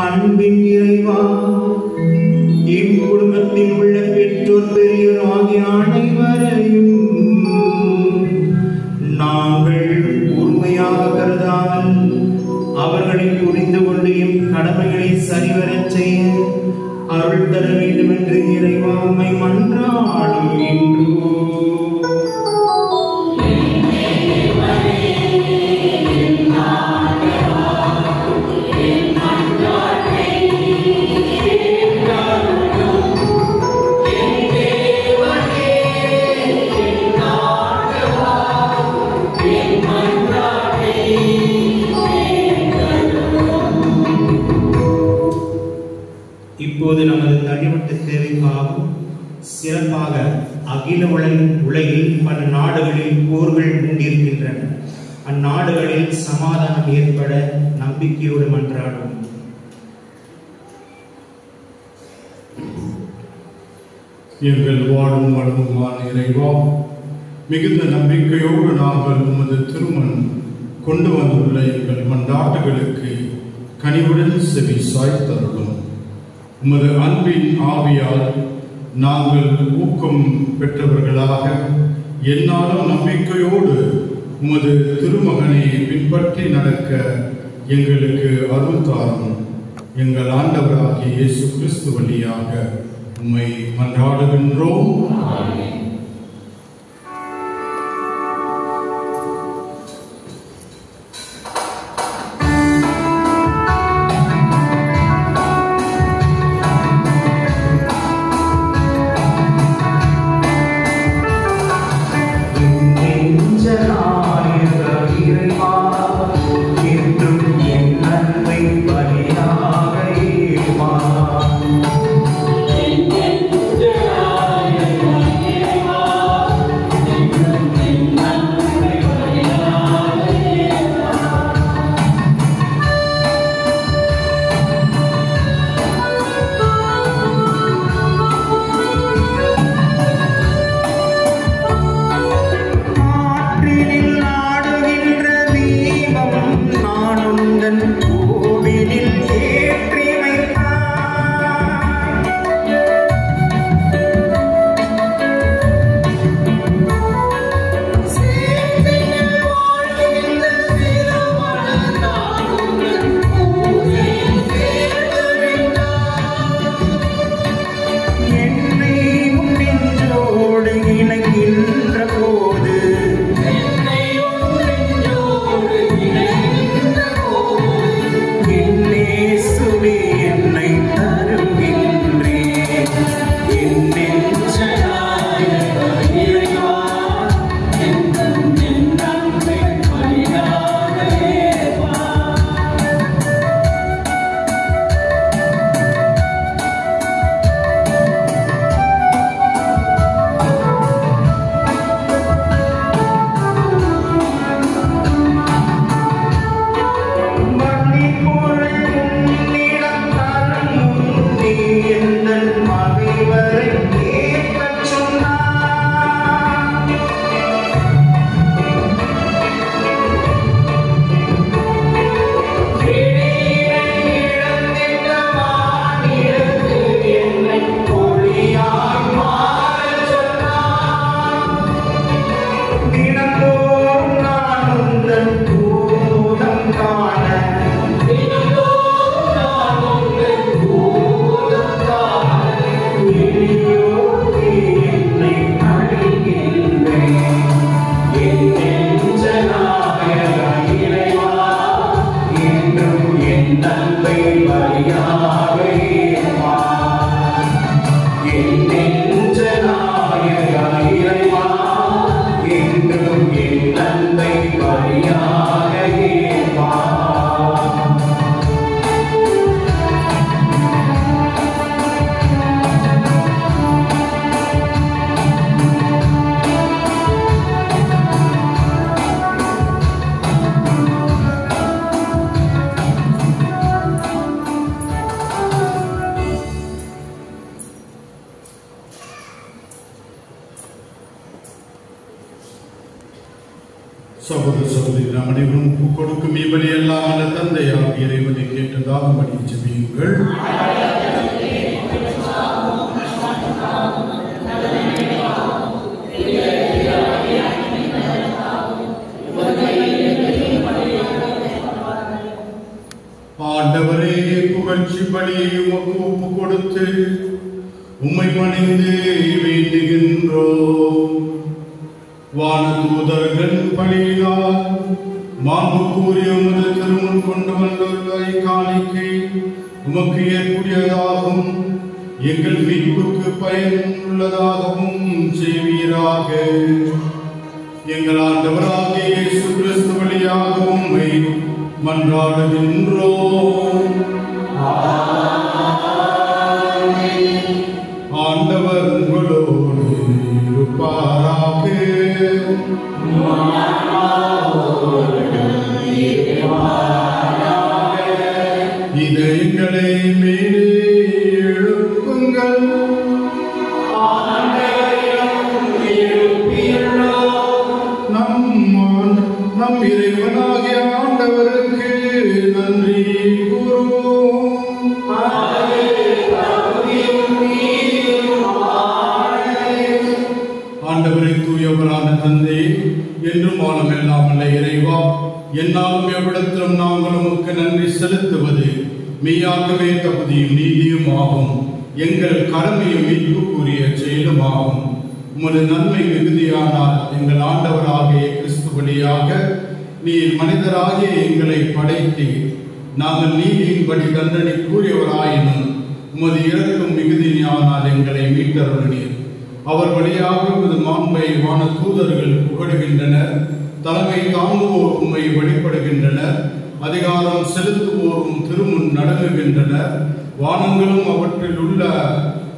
அன்பின் இறைவா, என் குடும்பத்தில் உள்ள பெற்றோர் பெரியோர் ஆகிய அனைவரையும் நாங்கள் உண்மையாக கருதாமல் அவர்களை புரிந்து கொண்டு எம் கடமைகளை சரிவரச் செய்ய அருள் தர வேண்டும் என்று இறைவா உம்மை மன்றாடுகின்றோம். இப்போது நமது தனிப்பட்ட தேவைக்காகவும் சிறப்பாக அகில உலகில் பல நாடுகளில் போர்கள் உண்டிருக்கின்றன. அந்நாடுகளில் சமாதானம் ஏற்பட நம்பிக்கையோடு மன்றாடும். எங்கள் வாழும் வளமுமான இறைவா, மிகுந்த நம்பிக்கையோடு நாங்கள் உமது திருமண் கொண்டு வந்துள்ள எங்கள் மன்றாட்டுகளுக்கு கனிவுடன் செவி சாய்த்தருளும். உமது அன்பின் ஆவியால் நாங்கள் ஊக்கம் பெற்றவர்களாக என்னாலும் நம்பிக்கையோடு உமது திருமகனை பின்பற்றி நடக்க எங்களுக்கு அருள் தாரும். எங்கள் ஆண்டவராகிய இயேசு கிறிஸ்து வழியாக உம்மை மன்றாடுகின்றோம். சகோதர சகோதரி, நாம் அனைவரும் கொடுக்கும் இவனை எல்லாம் அல்ல தந்தையாக இறைவனை கேட்டதாக படி ஜெபியுங்கள். ஆண்டவரே, புகழ்ச்சி பலியை உமக்கு ஒப்பு கொடுத்து உம்மை பணிந்து வேண்டுகின்றோம். வானதூதர்கள் பலியினால் மாண்பு கூறிய உமது திருமுன் கொண்டு வந்துள்ள காணிக்கை உமக்கு ஏற்புடையதாகவும் எங்கள் மீட்புக்கு பயனுள்ளதாகவும் செய்வீராக. எங்கள் ஆண்டவராகிய இயேசு கிறிஸ்து வழியாக உம்மை மன்றாடுகின்றோம். ஆண்டவர் உங்களோடு இருப்பாராக. இதயங்களை மேலே எழுப்புங்கள். தந்தை என்றும் வாழும் எல்லாம் அல்ல இறைவா, என்னாலும் எவ்விடத்திலும் நாங்கள் உமக்கு நன்றி செலுத்துவது மெய்யாகவே தகுதியும் நீதியும் ஆகும். எங்கள் கடமையும் மீட்புக்குரிய செயலும் ஆகும். உமது நன்மை மிகுதியானால் எங்கள் ஆண்டவராகிய கிறிஸ்து வழியாக நீர் மனிதராகிய எங்களை படைத்து நாங்கள் நீதியின்படி தண்டனை கூறியவராயினும் உமது இறக்கும் மிகுதியானால் எங்களை மீட்டருளினீர். அவர் வழியாக உமது மாண்பை வான தூதர்கள் புகழுகின்றனர். தலைமை தாங்குவோர் உம்மை வழிபடுகின்றனர். அதிகாரம் செலுத்துவோரும் திருமுன் நடுங்குகின்றனர். வானங்களும் அவற்றில் உள்ள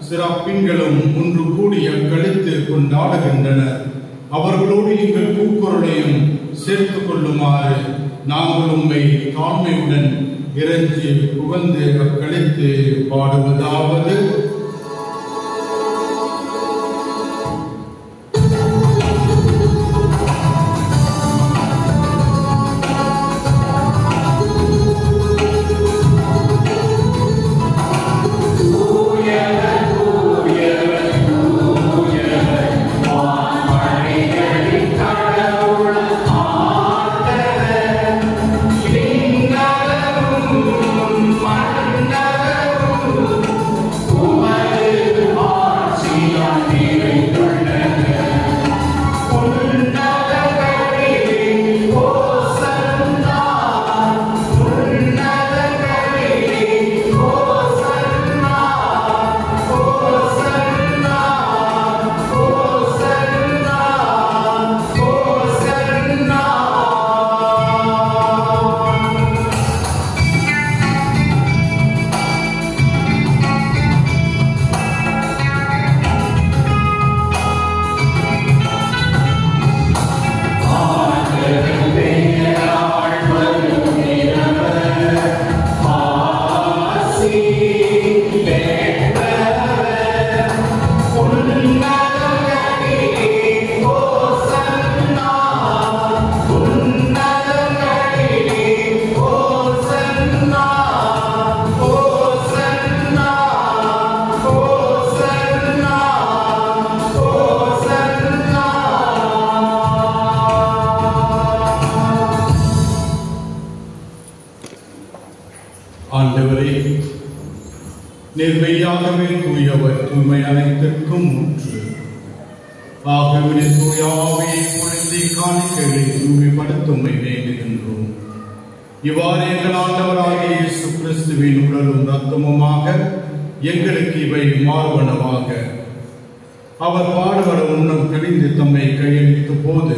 சிறப்பின்களும் ஒன்று கூடிய கழித்து கொண்டாடுகின்றனர். அவர்களோடு எங்கள் கூக்குரலையும் சேர்த்துக் கொள்ளுமாறு நாங்கள் உம்மை தாழ்மையுடன் இறைஞ்சி புகழ்ந்து கழித்து பாடுவதாவது: ஆண்டவரே, நிர்மையாகவே தூயவர், தூய்மை அனைத்திற்கும் முற்று. ஆகவே தூயாவே பொழுந்தி காணிக்கைகளை தூய்மைப்படுத்தும்மை வேண்டுகின்றோம். இவ்வாறு எங்கள் ஆண்டவராகிய இயேசு கிறிஸ்துவின் உடலும் இரத்தமுமாக எங்களுக்கு இவை மாறுவனவாக. அவர் பாடுபட உண்ணும் கழிந்து தம்மை கையளித்த போது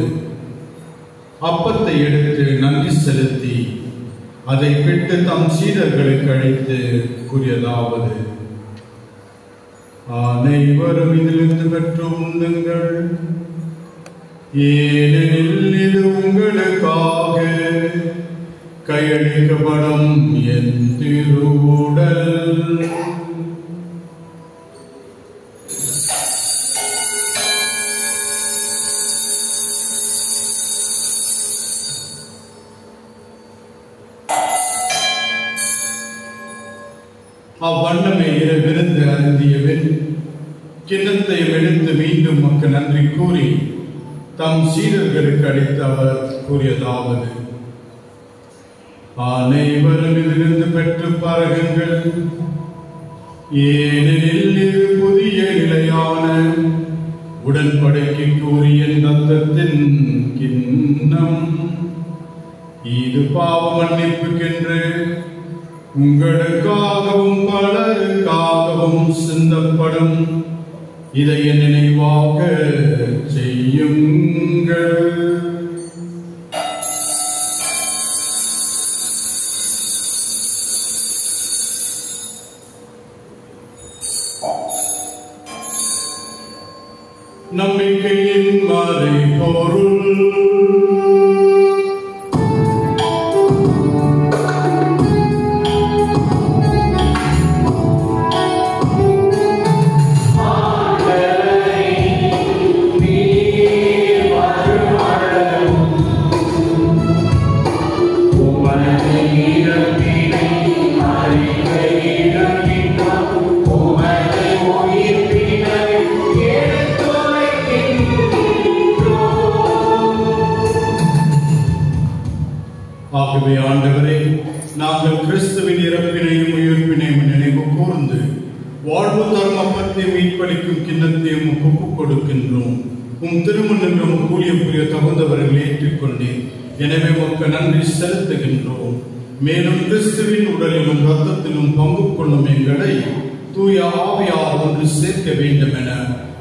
அப்பத்தை எடுத்து நன்றி செலுத்தி அதை பெற்று தம் சீடர்களுக்கு அழைத்து கூறியதாவது: அனைவரும் இதிலிருந்து பெற்று உண்ணுங்கள், ஏனெனில் இது உங்களுக்காக கையளிக்கப்படும் என் திருவுடல். அவ்வண்ணமே விருந்து அருந்தியவன் கிண்ணத்தை எடுத்து மீண்டும் மக்கள் நன்றி கூறி தம் சீடர்களுக்கு அளித்து அவர் கூறியதாவது: அனைவரும் இதிலிருந்து பெற்று பருகுங்கள், ஏனெனில் இது புதிய நிலையான உடன்படிக்கைக்கு உரிய இரத்தத்தின் கிண்ணம். இது பாவ மன்னிப்புக்கென்று உங்களுக்காகவும் பலருக்காகவும் சிந்தப்படும். இதை என் நினைவாக செய்யுங்கள். நம்பிக்கையின் மறைபொருள். Oh ஆகவே ஆண்டவரே, நாங்கள் கிறிஸ்துவின் இறப்பினையும் உயிர்ப்பினையும் நினைவு கூர்ந்து வாழ்வு தரும் அப்பத்தை மீட்பளிக்கும் கிண்ணத்தையும் ஒப்புக் கொடுக்கின்றோம். உம் திருமணம் ஊழியம் புரிய தகுந்தவர்கள் ஏற்றுக்கொண்டேன். எனவே உமக்கு நன்றி செலுத்துகின்றோம். மேலும் கிறிஸ்துவின் உடலிலும் இரத்தத்திலும் பங்கு கொள்ளும் எங்களை தூய ஆவியார் ஒன்று சேர்க்க வேண்டும் என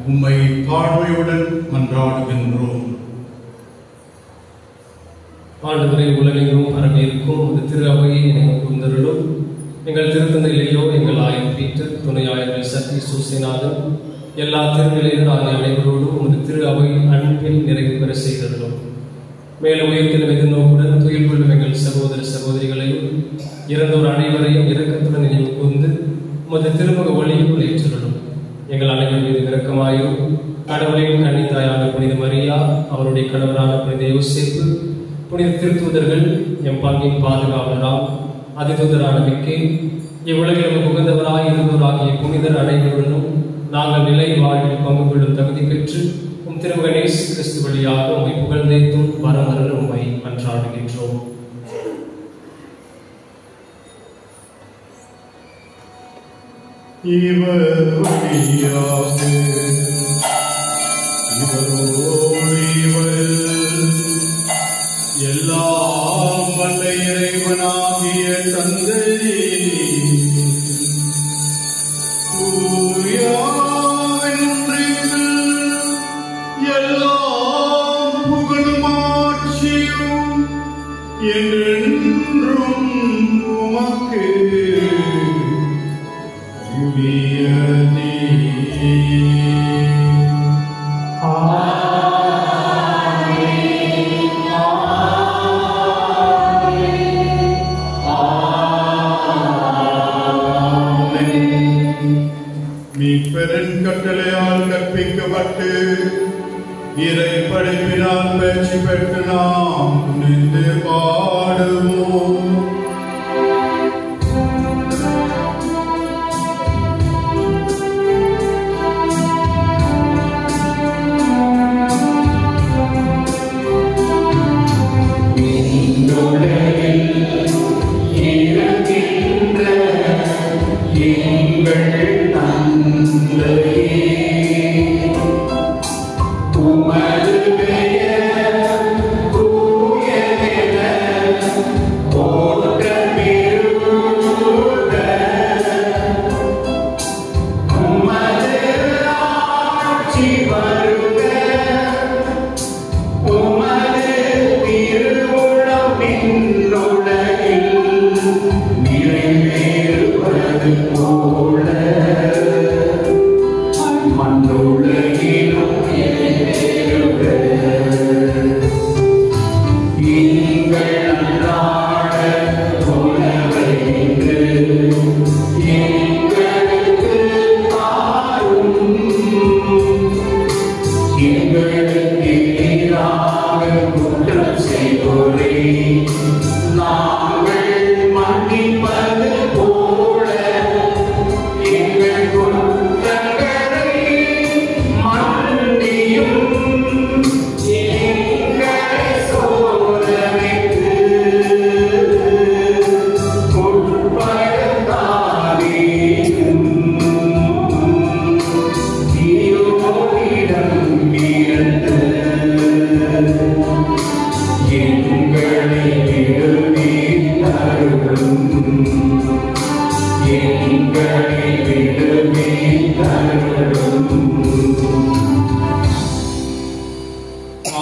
உம்மை தாழ்மையுடன் மன்றாடுகின்றோம். ஆண்டவரை உலகெங்கும் பரவியிருக்கும் இந்த திரு அவையை எனக்கு கூர்ந்தருளும். எங்கள் திருத்தந்தையிலேயோ எங்கள் ஆயர் பீட்டர், துணையாயர்கள் சக்தி சூசைநாதன், எல்லா திருநிலையர் ஆகிய அனைவரோடும் உமது திரு அவை அன்பில் நிறைவு பெற செய்தருளும். மேலும் உயிர்த்திலும் எதிர்நோக்குடன் துயில் கொள்ளும் எங்கள் சகோதர சகோதரிகளையும் இறந்தோர் அனைவரையும் இரக்கத்துடன் நினைவு கூர்ந்து உமது திருமுக ஒளிக்குள் ஏற்றருளும். எங்கள் அனைவர் மீது இரக்கமாயும் கடவுளின் கன்னித்தாயான புனித மரியா, அவருடைய கணவரான புனித யோசேப்பு, புனித திருத்தூதர்கள், எம் பங்கின் பாதுகாவலராம் அதிதூதரான மிக்கே, இவ்வுலகிலும் உகந்தவராய் இருந்தோராகிய புனிதர் அனைவருடனும் நாங்கள் நிலை வாழ்வில் பங்கு கொள்ளும் தகுதி பெற்று உம் திருமகன் இயேசு கிறிஸ்து வழியாக உம்மை புகழ்ந்தேத்தும் வரமருள் உம்மை மன்றாடுகின்றோம். இவர் வழியாக இவரோடு இவர் எல்லாம் வல்ல இறைவனாகிய தந்தை தூயாவின் ஒன்றில் எல்லாம் புகழும் ஆட்சியும் என்றென்றும் உமக்கு உரியதே. மீட்பரின் கட்டளையால் கற்பிக்கப்பட்டு இறை படைப்பினால் பயிற்சி பெற்று நாம் துணிந்து பாடுவோம்.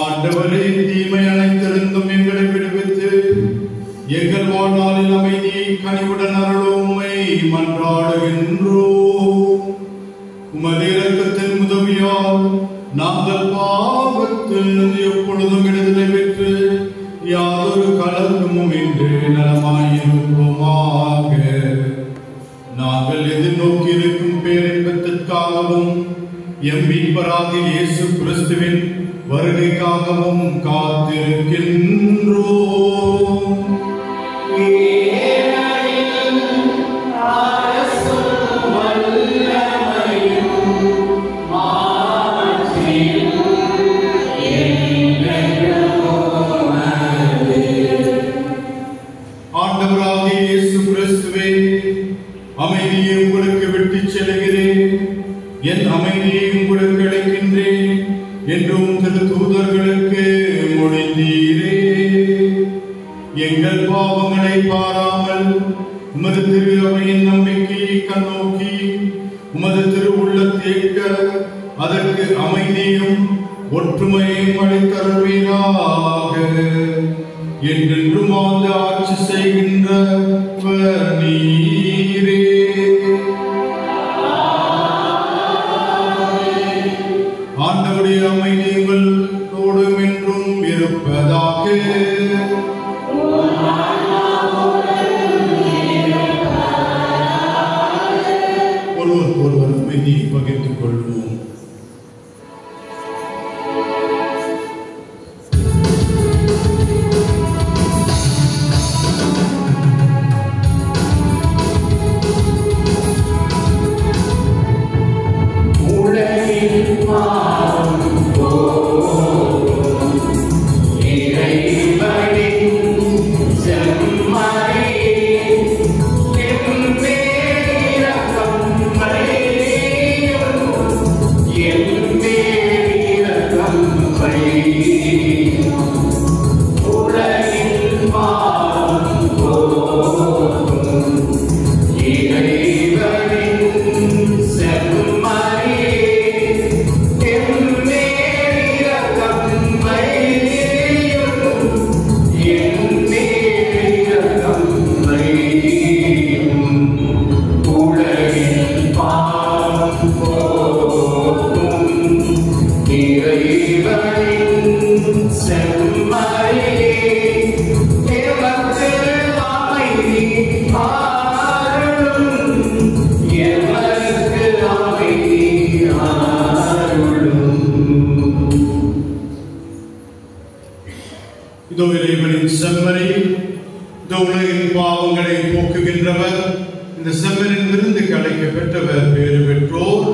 ஆண்டவரே, தீமை அனைத்திருந்தும் எங்களை விடுவித்து எங்கள் வாழ்நாளில் அமைதியை கனிவுடன் அருளும் உம்மை மன்றாடுகின்றோம். உமது இரக்கத்தின் உதவியால் நாங்கள் பாவத்தில் எப்பொழுதும் விடுதலை பெற்று யாதொரு கலக்கமும் இன்று நலமாயிருப்போமாக. நாங்கள் எதிர்நோக்கி இருக்கும் பேரின்பத்திற்காகவும் எம் மீட்பராகிய இயேசு கிறிஸ்துவின் வருகைக்காகவும் காத்திருக்கின்றோம். அமைதியை உங்களுக்கு விட்டுச் செல்கிறேன், என் அமைதியை உங்களுக்கு அளிக்கின்றேன் என்றும் திரு தூதர்களுக்கு மொழிந்தீரே. எங்கள் பாவங்களை பாராமல் உமது திரு அவையின் நம்பிக்கையை கண்ணோக்கி உமது திரு உள்ளத்தேக்க அதற்கு அமைதியும் ஒற்றுமையும் அளித்தருள்வீராக. என்றென்றும் வாழ்ந்து ஆட்சி செய்கின்றவர் நீரே. ஆண்டவருடைய அமைதி உங்களோடும் என்றும் இருப்பதாக. ஒருவர் அமைதியை பகிர்ந்து கொள்வோம். இதோ இறைவனின் செம்மறி, இந்த உலகின் பாவங்களை போக்குகின்றவர், இந்த செம்மறின் விருந்துக்கு அழைக்க பெற்றவர் பேறு பெற்றோர்.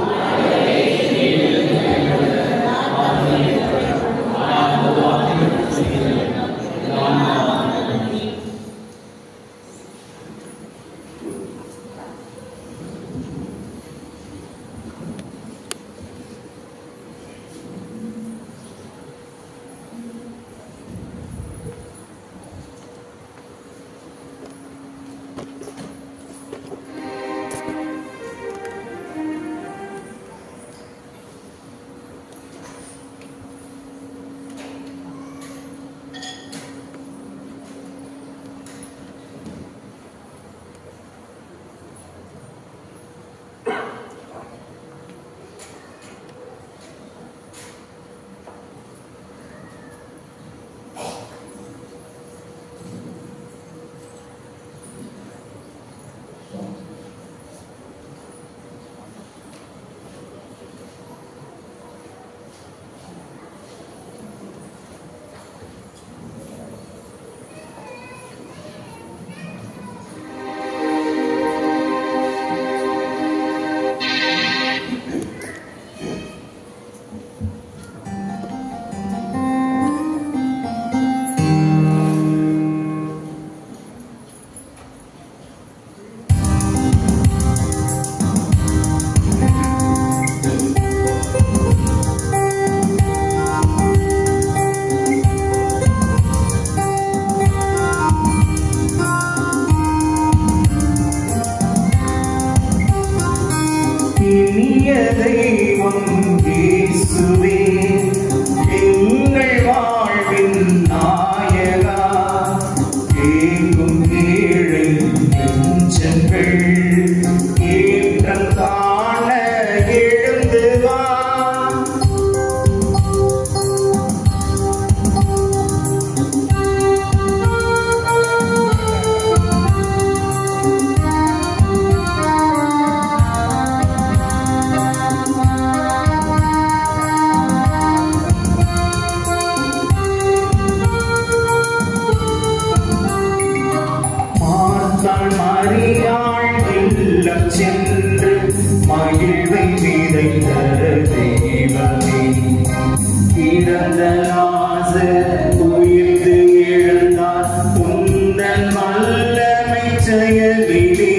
செயலிலே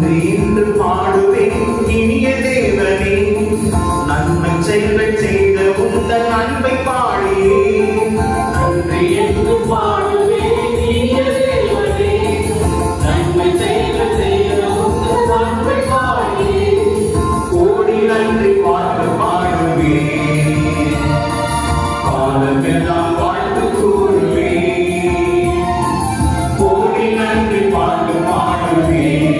நன்றி என்று பாடுவேன் இனிய தேவனே. நன்மை செயல்கள் செய்த உந்தன் அன்பை பாடியே நன்றி என்று பாடுவேன் இனிய தேவனே. நன்மை செயல்கள் செய்த உந்தன் அன்பை பாடியே கோடி நன்றி பாடுவேன். காலமெல்லாம் வாழ்த்து கூறுவேன் கோடி நன்றி பாடுவேன்.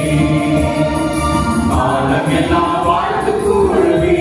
காலமெல்லாம் வாழ்த்து கூறுவேன்.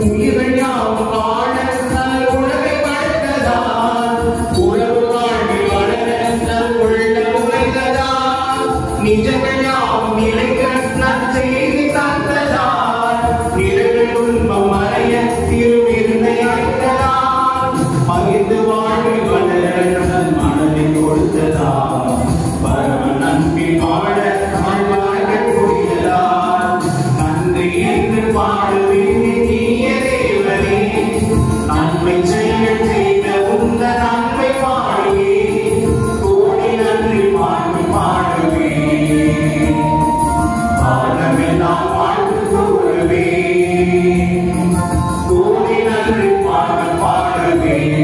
உயிர்கள் யாவும் வாழ நல் உணவை படைத்ததால் உணவு வாழ்வில் வளர நல் உள்ள உழைத்ததால் நிஜங்கள் யாவும் நிலைக்க நற்செய்தி தந்ததால் நிழல் துன்பம் மறைய திருவிருந்தை அளித்ததால் பகிர்ந்து வாழ்வில் வளர நல் மனதை கொடுத்ததால் பரம நம்பி வாழ வாழ்வார்கள் புரியதால் நன்றி என்று பாடுவேன் இனிய தேவனே. நன்மை செயல்கள் செய்த உந்தன் அன்பை பாடியே கோடி நன்றி பாடுவேன். காலமெல்லாம் வாழ்த்து கூறுவேன் கோடி நன்றி பாடுவேன்.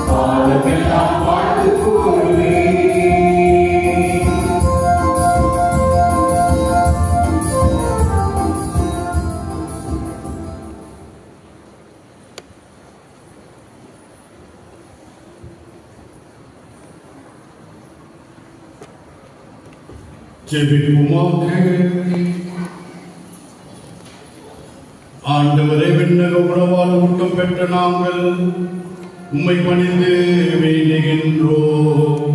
காலமெல்லாம் வாழ்த்து கூறுவேன். ஜெபிப்போமாக. ஆண்டவரே, விண்ணக உணவால் ஊட்டம் பெற்ற நாங்கள் உம்மை பணிந்து வேண்டுகின்றோம்.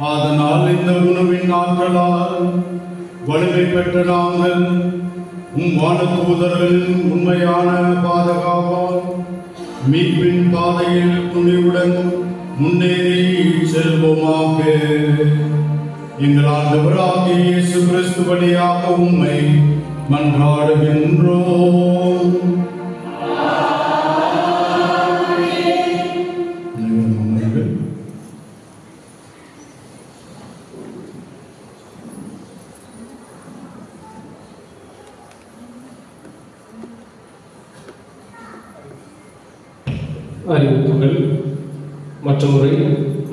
அதனால் இந்த உணவின் ஆற்றலால் வலிமை பெற்ற நாங்கள் உம் வானதூதர்களின் உண்மையான பாதுகாப்பால் மீட்பின் பாதையில் துணிவுடன் முன்னேறி செல்வோமாக. எங்கள் ஆண்டவராகிய இயேசு கிறிஸ்து வழியாக உம்மை மன்றாடுகின்றோம். அறிவிப்புகள்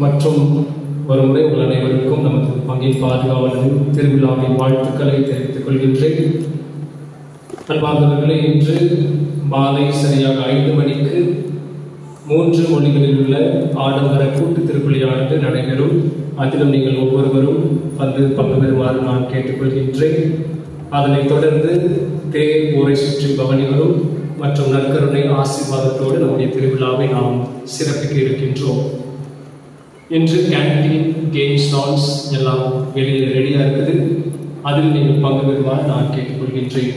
மற்றும் ஒருமுறை உங்கள் அனைவருக்கும் நமது பங்கின் பாதுகாவலரின் திருவிழாவின் வாழ்த்துக்களை தெரிவித்துக் கொள்கின்றேன். அன்பார்ந்தவர்களே, இன்று மாலை சரியாக 5 மணிக்கு 3 மொழிகளில் உள்ள ஆடம்பர கூட்டு திருப்பலியானது நடைபெறும். அதிலும் நீங்கள் ஒவ்வொருவரும் வந்து பங்கு பெறுமாறு நான் கேட்டுக்கொள்கின்றேன். அதனைத் தொடர்ந்து தேர் ஊரை சுற்றி பவனிகளும் மற்றும் நற்கருணை ஆசீர்வாதத்தோடு நம்முடைய திருவிழாவை நாம் சிறப்பிக்க இருக்கின்றோம். இன்று கேண்டீன் கேம் ஸ்டால்ஸ் எல்லாம் வெளியே ரெடியாக இருக்குது. அதில் நீங்கள் பங்கு பெறுமாறு நான் கேட்டுக்கொள்கின்றேன்.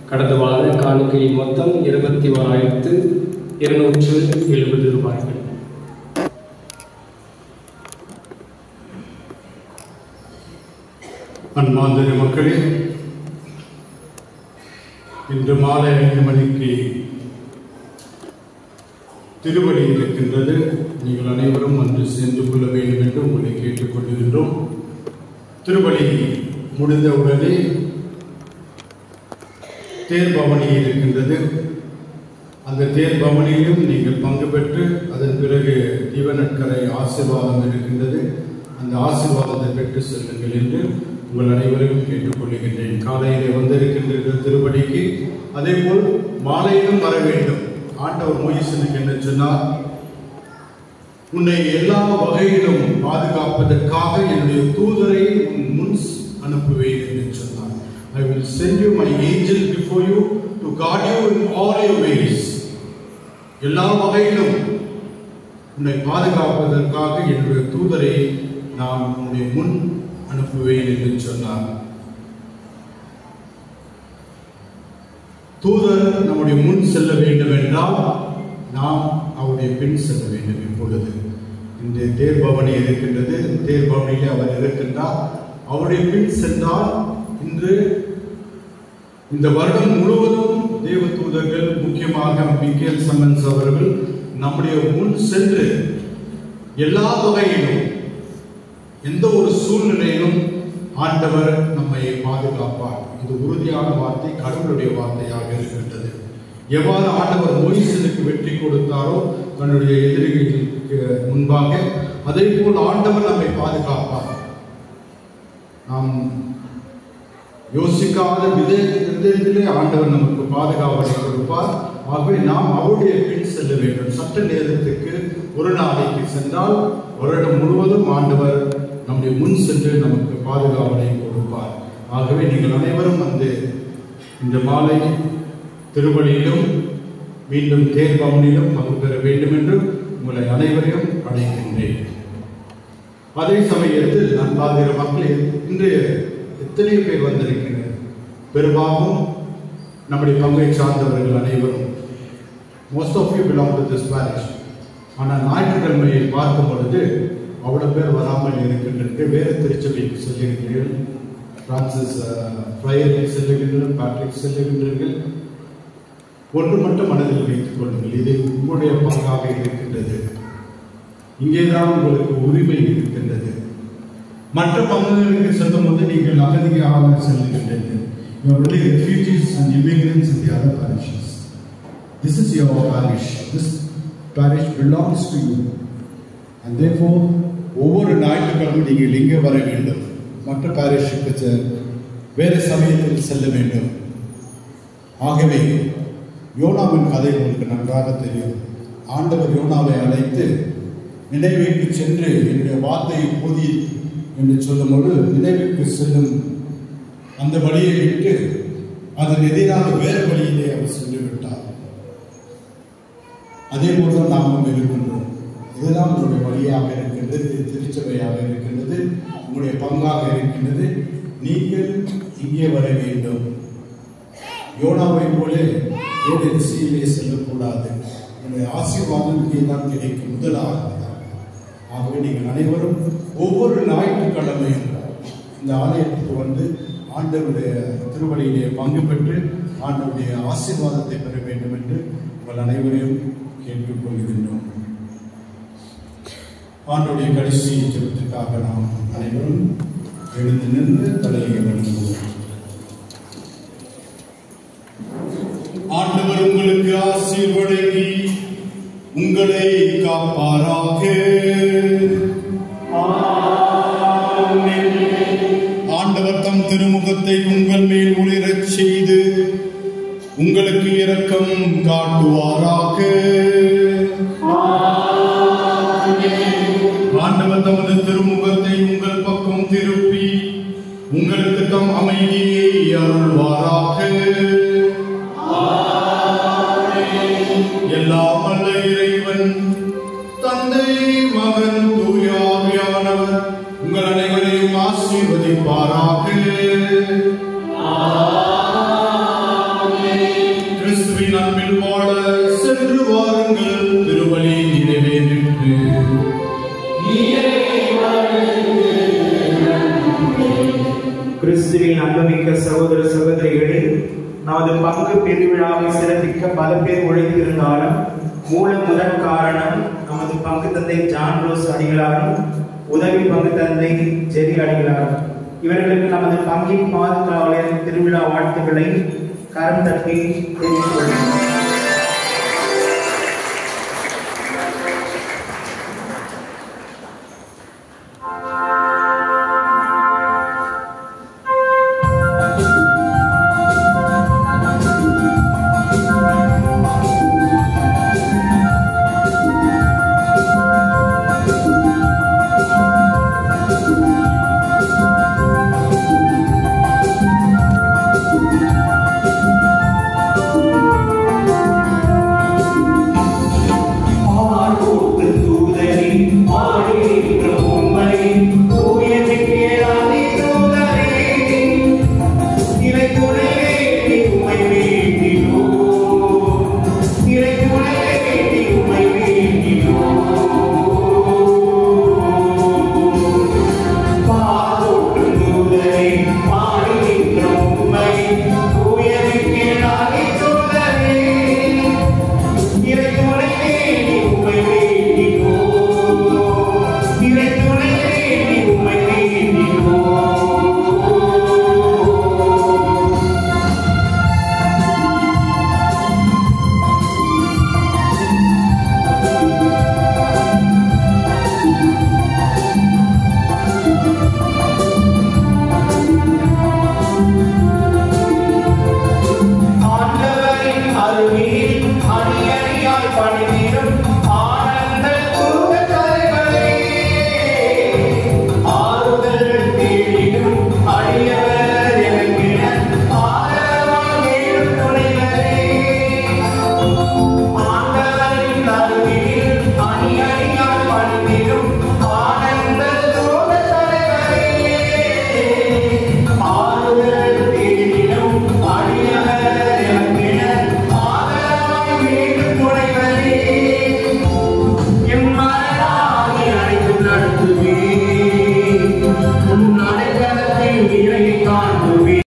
கடந்த வார காணிக்கையின் மொத்தம் 21,270 ரூபாய்கள். அன்பார்ந்த மக்களே, இன்று மாலை 5 மணிக்கு திருவடி இருக்கின்றது. நீங்கள் அனைவரும் வந்து சேர்ந்து கொள்ள வேண்டும் என்று உங்களை கேட்டுக்கொள்கின்றோம். திருவடி முடிந்தவுடனே தேர்பவனி இருக்கின்றது. அந்த தேர்பவனியிலும் நீங்கள் பங்கு பெற்று அதன் பிறகு தீவனக்கரை ஆசீர்வாதம் இருக்கின்றது. அந்த ஆசீர்வாதத்தை பெற்று செல்லுங்கள் என்று உங்கள் அனைவரையும் கேட்டுக்கொள்கின்றேன். காலையிலே வந்திருக்கின்ற திருப்படிக்கு அதே போல் மாலையிலும் வர வேண்டும். ஆண்டவர் மோசேக்கு என்ன சொன்னார்? உன்னை எல்லா வகையிலும் பாதுகாப்பதற்காக என்னுடைய தூதரை உன் முன் அனுப்புவேன் என்று சொன்னார். I will send you my angel before you to guard you in all your ways. எல்லா வகையிலும் உன்னை பாதுகாப்பதற்காக என்னுடைய தூதரை நான் உன்னுடைய முன் அனுப்புவேன் என்று சொன்னார். தூதர் நம்முடைய முன் செல்ல வேண்டும் என்றால் நாம் அவருடைய பின் செல்ல வேண்டும். இப்பொழுது இந்த தேர்பவனி இருக்கின்றது. தேர்பவனிலே அவர் இருக்கின்றார். அவருடைய பின் சென்றால் இன்று இந்த வருடம் முழுவதும் தேவ தூதர்கள், முக்கியமாக மிக்கேல் சம்மன்ஸ் அவர்கள் நம்முடைய முன் சென்று எல்லா வகையிலும் எந்த ஒரு சூழ்நிலையிலும் ஆண்டவர் நம்மை பாதுகாப்பார். இது உறுதியான வார்த்தை, கடவுளுடைய வார்த்தையாக இருக்கின்றது. எவ்வாறு ஆண்டவர் மோசேக்கு வெற்றி கொடுத்தாரோ தன்னுடைய எதிரிகளுக்கு முன்பாக, அதே போல் ஆண்டவர் நம்மை பாதுகாப்பார். நாம் யோசிக்காத விதத்திலே ஆண்டவர் நமக்கு பாதுகாவலை கொடுப்பார். ஆகவே நாம் அவருடைய பின் செல்ல வேண்டும். சற்று நேரத்துக்கு ஒரு நாளைக்கு சென்றால் வருடம் முழுவதும் ஆண்டவர் நம்முடைய முன் சென்று நமக்கு பாதுகாவலை கொடுப்பார். ஆகவே நீங்கள் அனைவரும் வந்து இந்த மாலை திருப்பலியிலும் மீண்டும் தேர்பவனிலும் பங்கு பெற வேண்டும் என்று உங்களை அனைவரையும் அழைக்கின்றேன். அதே சமயத்தில் நான் பார்க்கிற மக்கள் இன்று எத்தனை பேர் வந்திருக்கின்றனர்? பெரும்பாலும் நம்முடைய பங்கை சார்ந்தவர்கள் அனைவரும். Most of you belong to this parish. ஆனால் ஞாயிற்றுக்கிழமையை பார்க்கும் பொழுது அவ்வளவு பேர் வராமல் இருக்கின்றனர். வேறு திருச்சபைக்கு செல்லுகின்றீர்கள், பிரான்சிஸ் ஃப்ரையரை செல்லுகின்றனர், பேட்ரிக் செல்லுகின்றீர்கள். ஒன்று மட்டும் மனதில் வைத்துக் கொள்ளுங்கள், இது உங்களுடைய பங்காக இருக்கின்றது. இங்கேதான் உங்களுக்கு உரிமை இருக்கின்றது. மற்ற பங்குகளுக்கு செல்லும் போது நீங்கள் அகதியாக செல்லுகின்றீர்கள். You are really refugees and immigrants in the other parishes. This is your parish. This parish belongs to you. And therefore, ஒவ்வொரு ஞாயிற்றுக்கிழமை நீங்கள் இங்கே வர வேண்டும். மற்ற பாரிஷுக்கு வேறு சமயத்தில் செல்ல வேண்டும். ஆகவே யோனாவின் கதை உங்களுக்கு நன்றாக தெரியும். ஆண்டவர் யோனாவை அழைத்து நினைவுக்கு சென்று என்னுடைய வார்த்தையை போதி என்று சொல்லும்போது நினைவுக்கு செல்லும் அந்த வழியை விட்டு அதன் எதிராக வேறு வழியிலே அவர் சென்று விட்டார். அதே போல்தான் நாமும் இருக்கின்றோம். இதுதான் உங்களுடைய வழியாக இருக்கின்றது, திருச்சபையாக இருக்கின்றது, உங்களுடைய பங்காக இருக்கின்றது. நீங்கள் இங்கே வர வேண்டும். யோனாவை போல வேறு திசையிலே செல்லக்கூடாது. உங்களுடைய ஆசீர்வாதம் இங்கே தான் கிடைக்கும் முதலாக. ஆகவே நீங்கள் அனைவரும் ஒவ்வொரு ஞாயிற்றுக்கிழமையும் இந்த ஆலயத்துக்கு வந்து ஆண்டவருடைய திருவழியிலே பங்கு பெற்று ஆண்டவருடைய ஆசீர்வாதத்தை பெற வேண்டும் என்று உங்கள் அனைவரையும் கேட்டுக்கொள்கின்றோம். ஆண்டவருடைய கடைசி ஜெபத்திற்காக நாம் அனைவரும் எழுந்து நின்று தலையை வணங்குவோம். ஆண்டவர் உங்களுக்கு ஆசீர்வதித்து உங்களை காப்பாராக. ஆண்டவர் தம் திருமுகத்தை உங்கள் மேல் ஒளிரச் செய்து உங்களுக்கு இரக்கம் காட்டுவாராக. ஆண்டவர் தமது திருமுகத்தை உங்கள் பக்கம் திருப்பி உங்களுக்கு தம் அமைதியை அருள்வாராக. எல்லாம் வல்ல இறைவன் தந்தை, மகன், தூய ஆவியானவர் உங்கள் அனைவரையும் ஆசீர்வதிப்பாராக. கிறிஸ்துவின் அன்பில் வாழ சென்று வாருங்கள். திருவழி நிறைவேறிற்று. கிறிஸ்துவின் அன்புமிக்க சகோதர சகோதரிகளே, நமது பங்கு பெருவிழாவை சிறப்பிக்க பல பேர் உழைத்திருந்தாலும் முதற் காரணம் நமது பங்கு தந்தை ஜான் ரோஸ் அடிகளாரும் உதவி பங்கு தந்தை ஜெரி அடிகளாரும். இவர்களுக்கு நமது பங்கின் பாதுகாவலர் திருவிழா வாழ்த்துக்களை கரம் தட்டி தெரிவித்துள்ளனர்.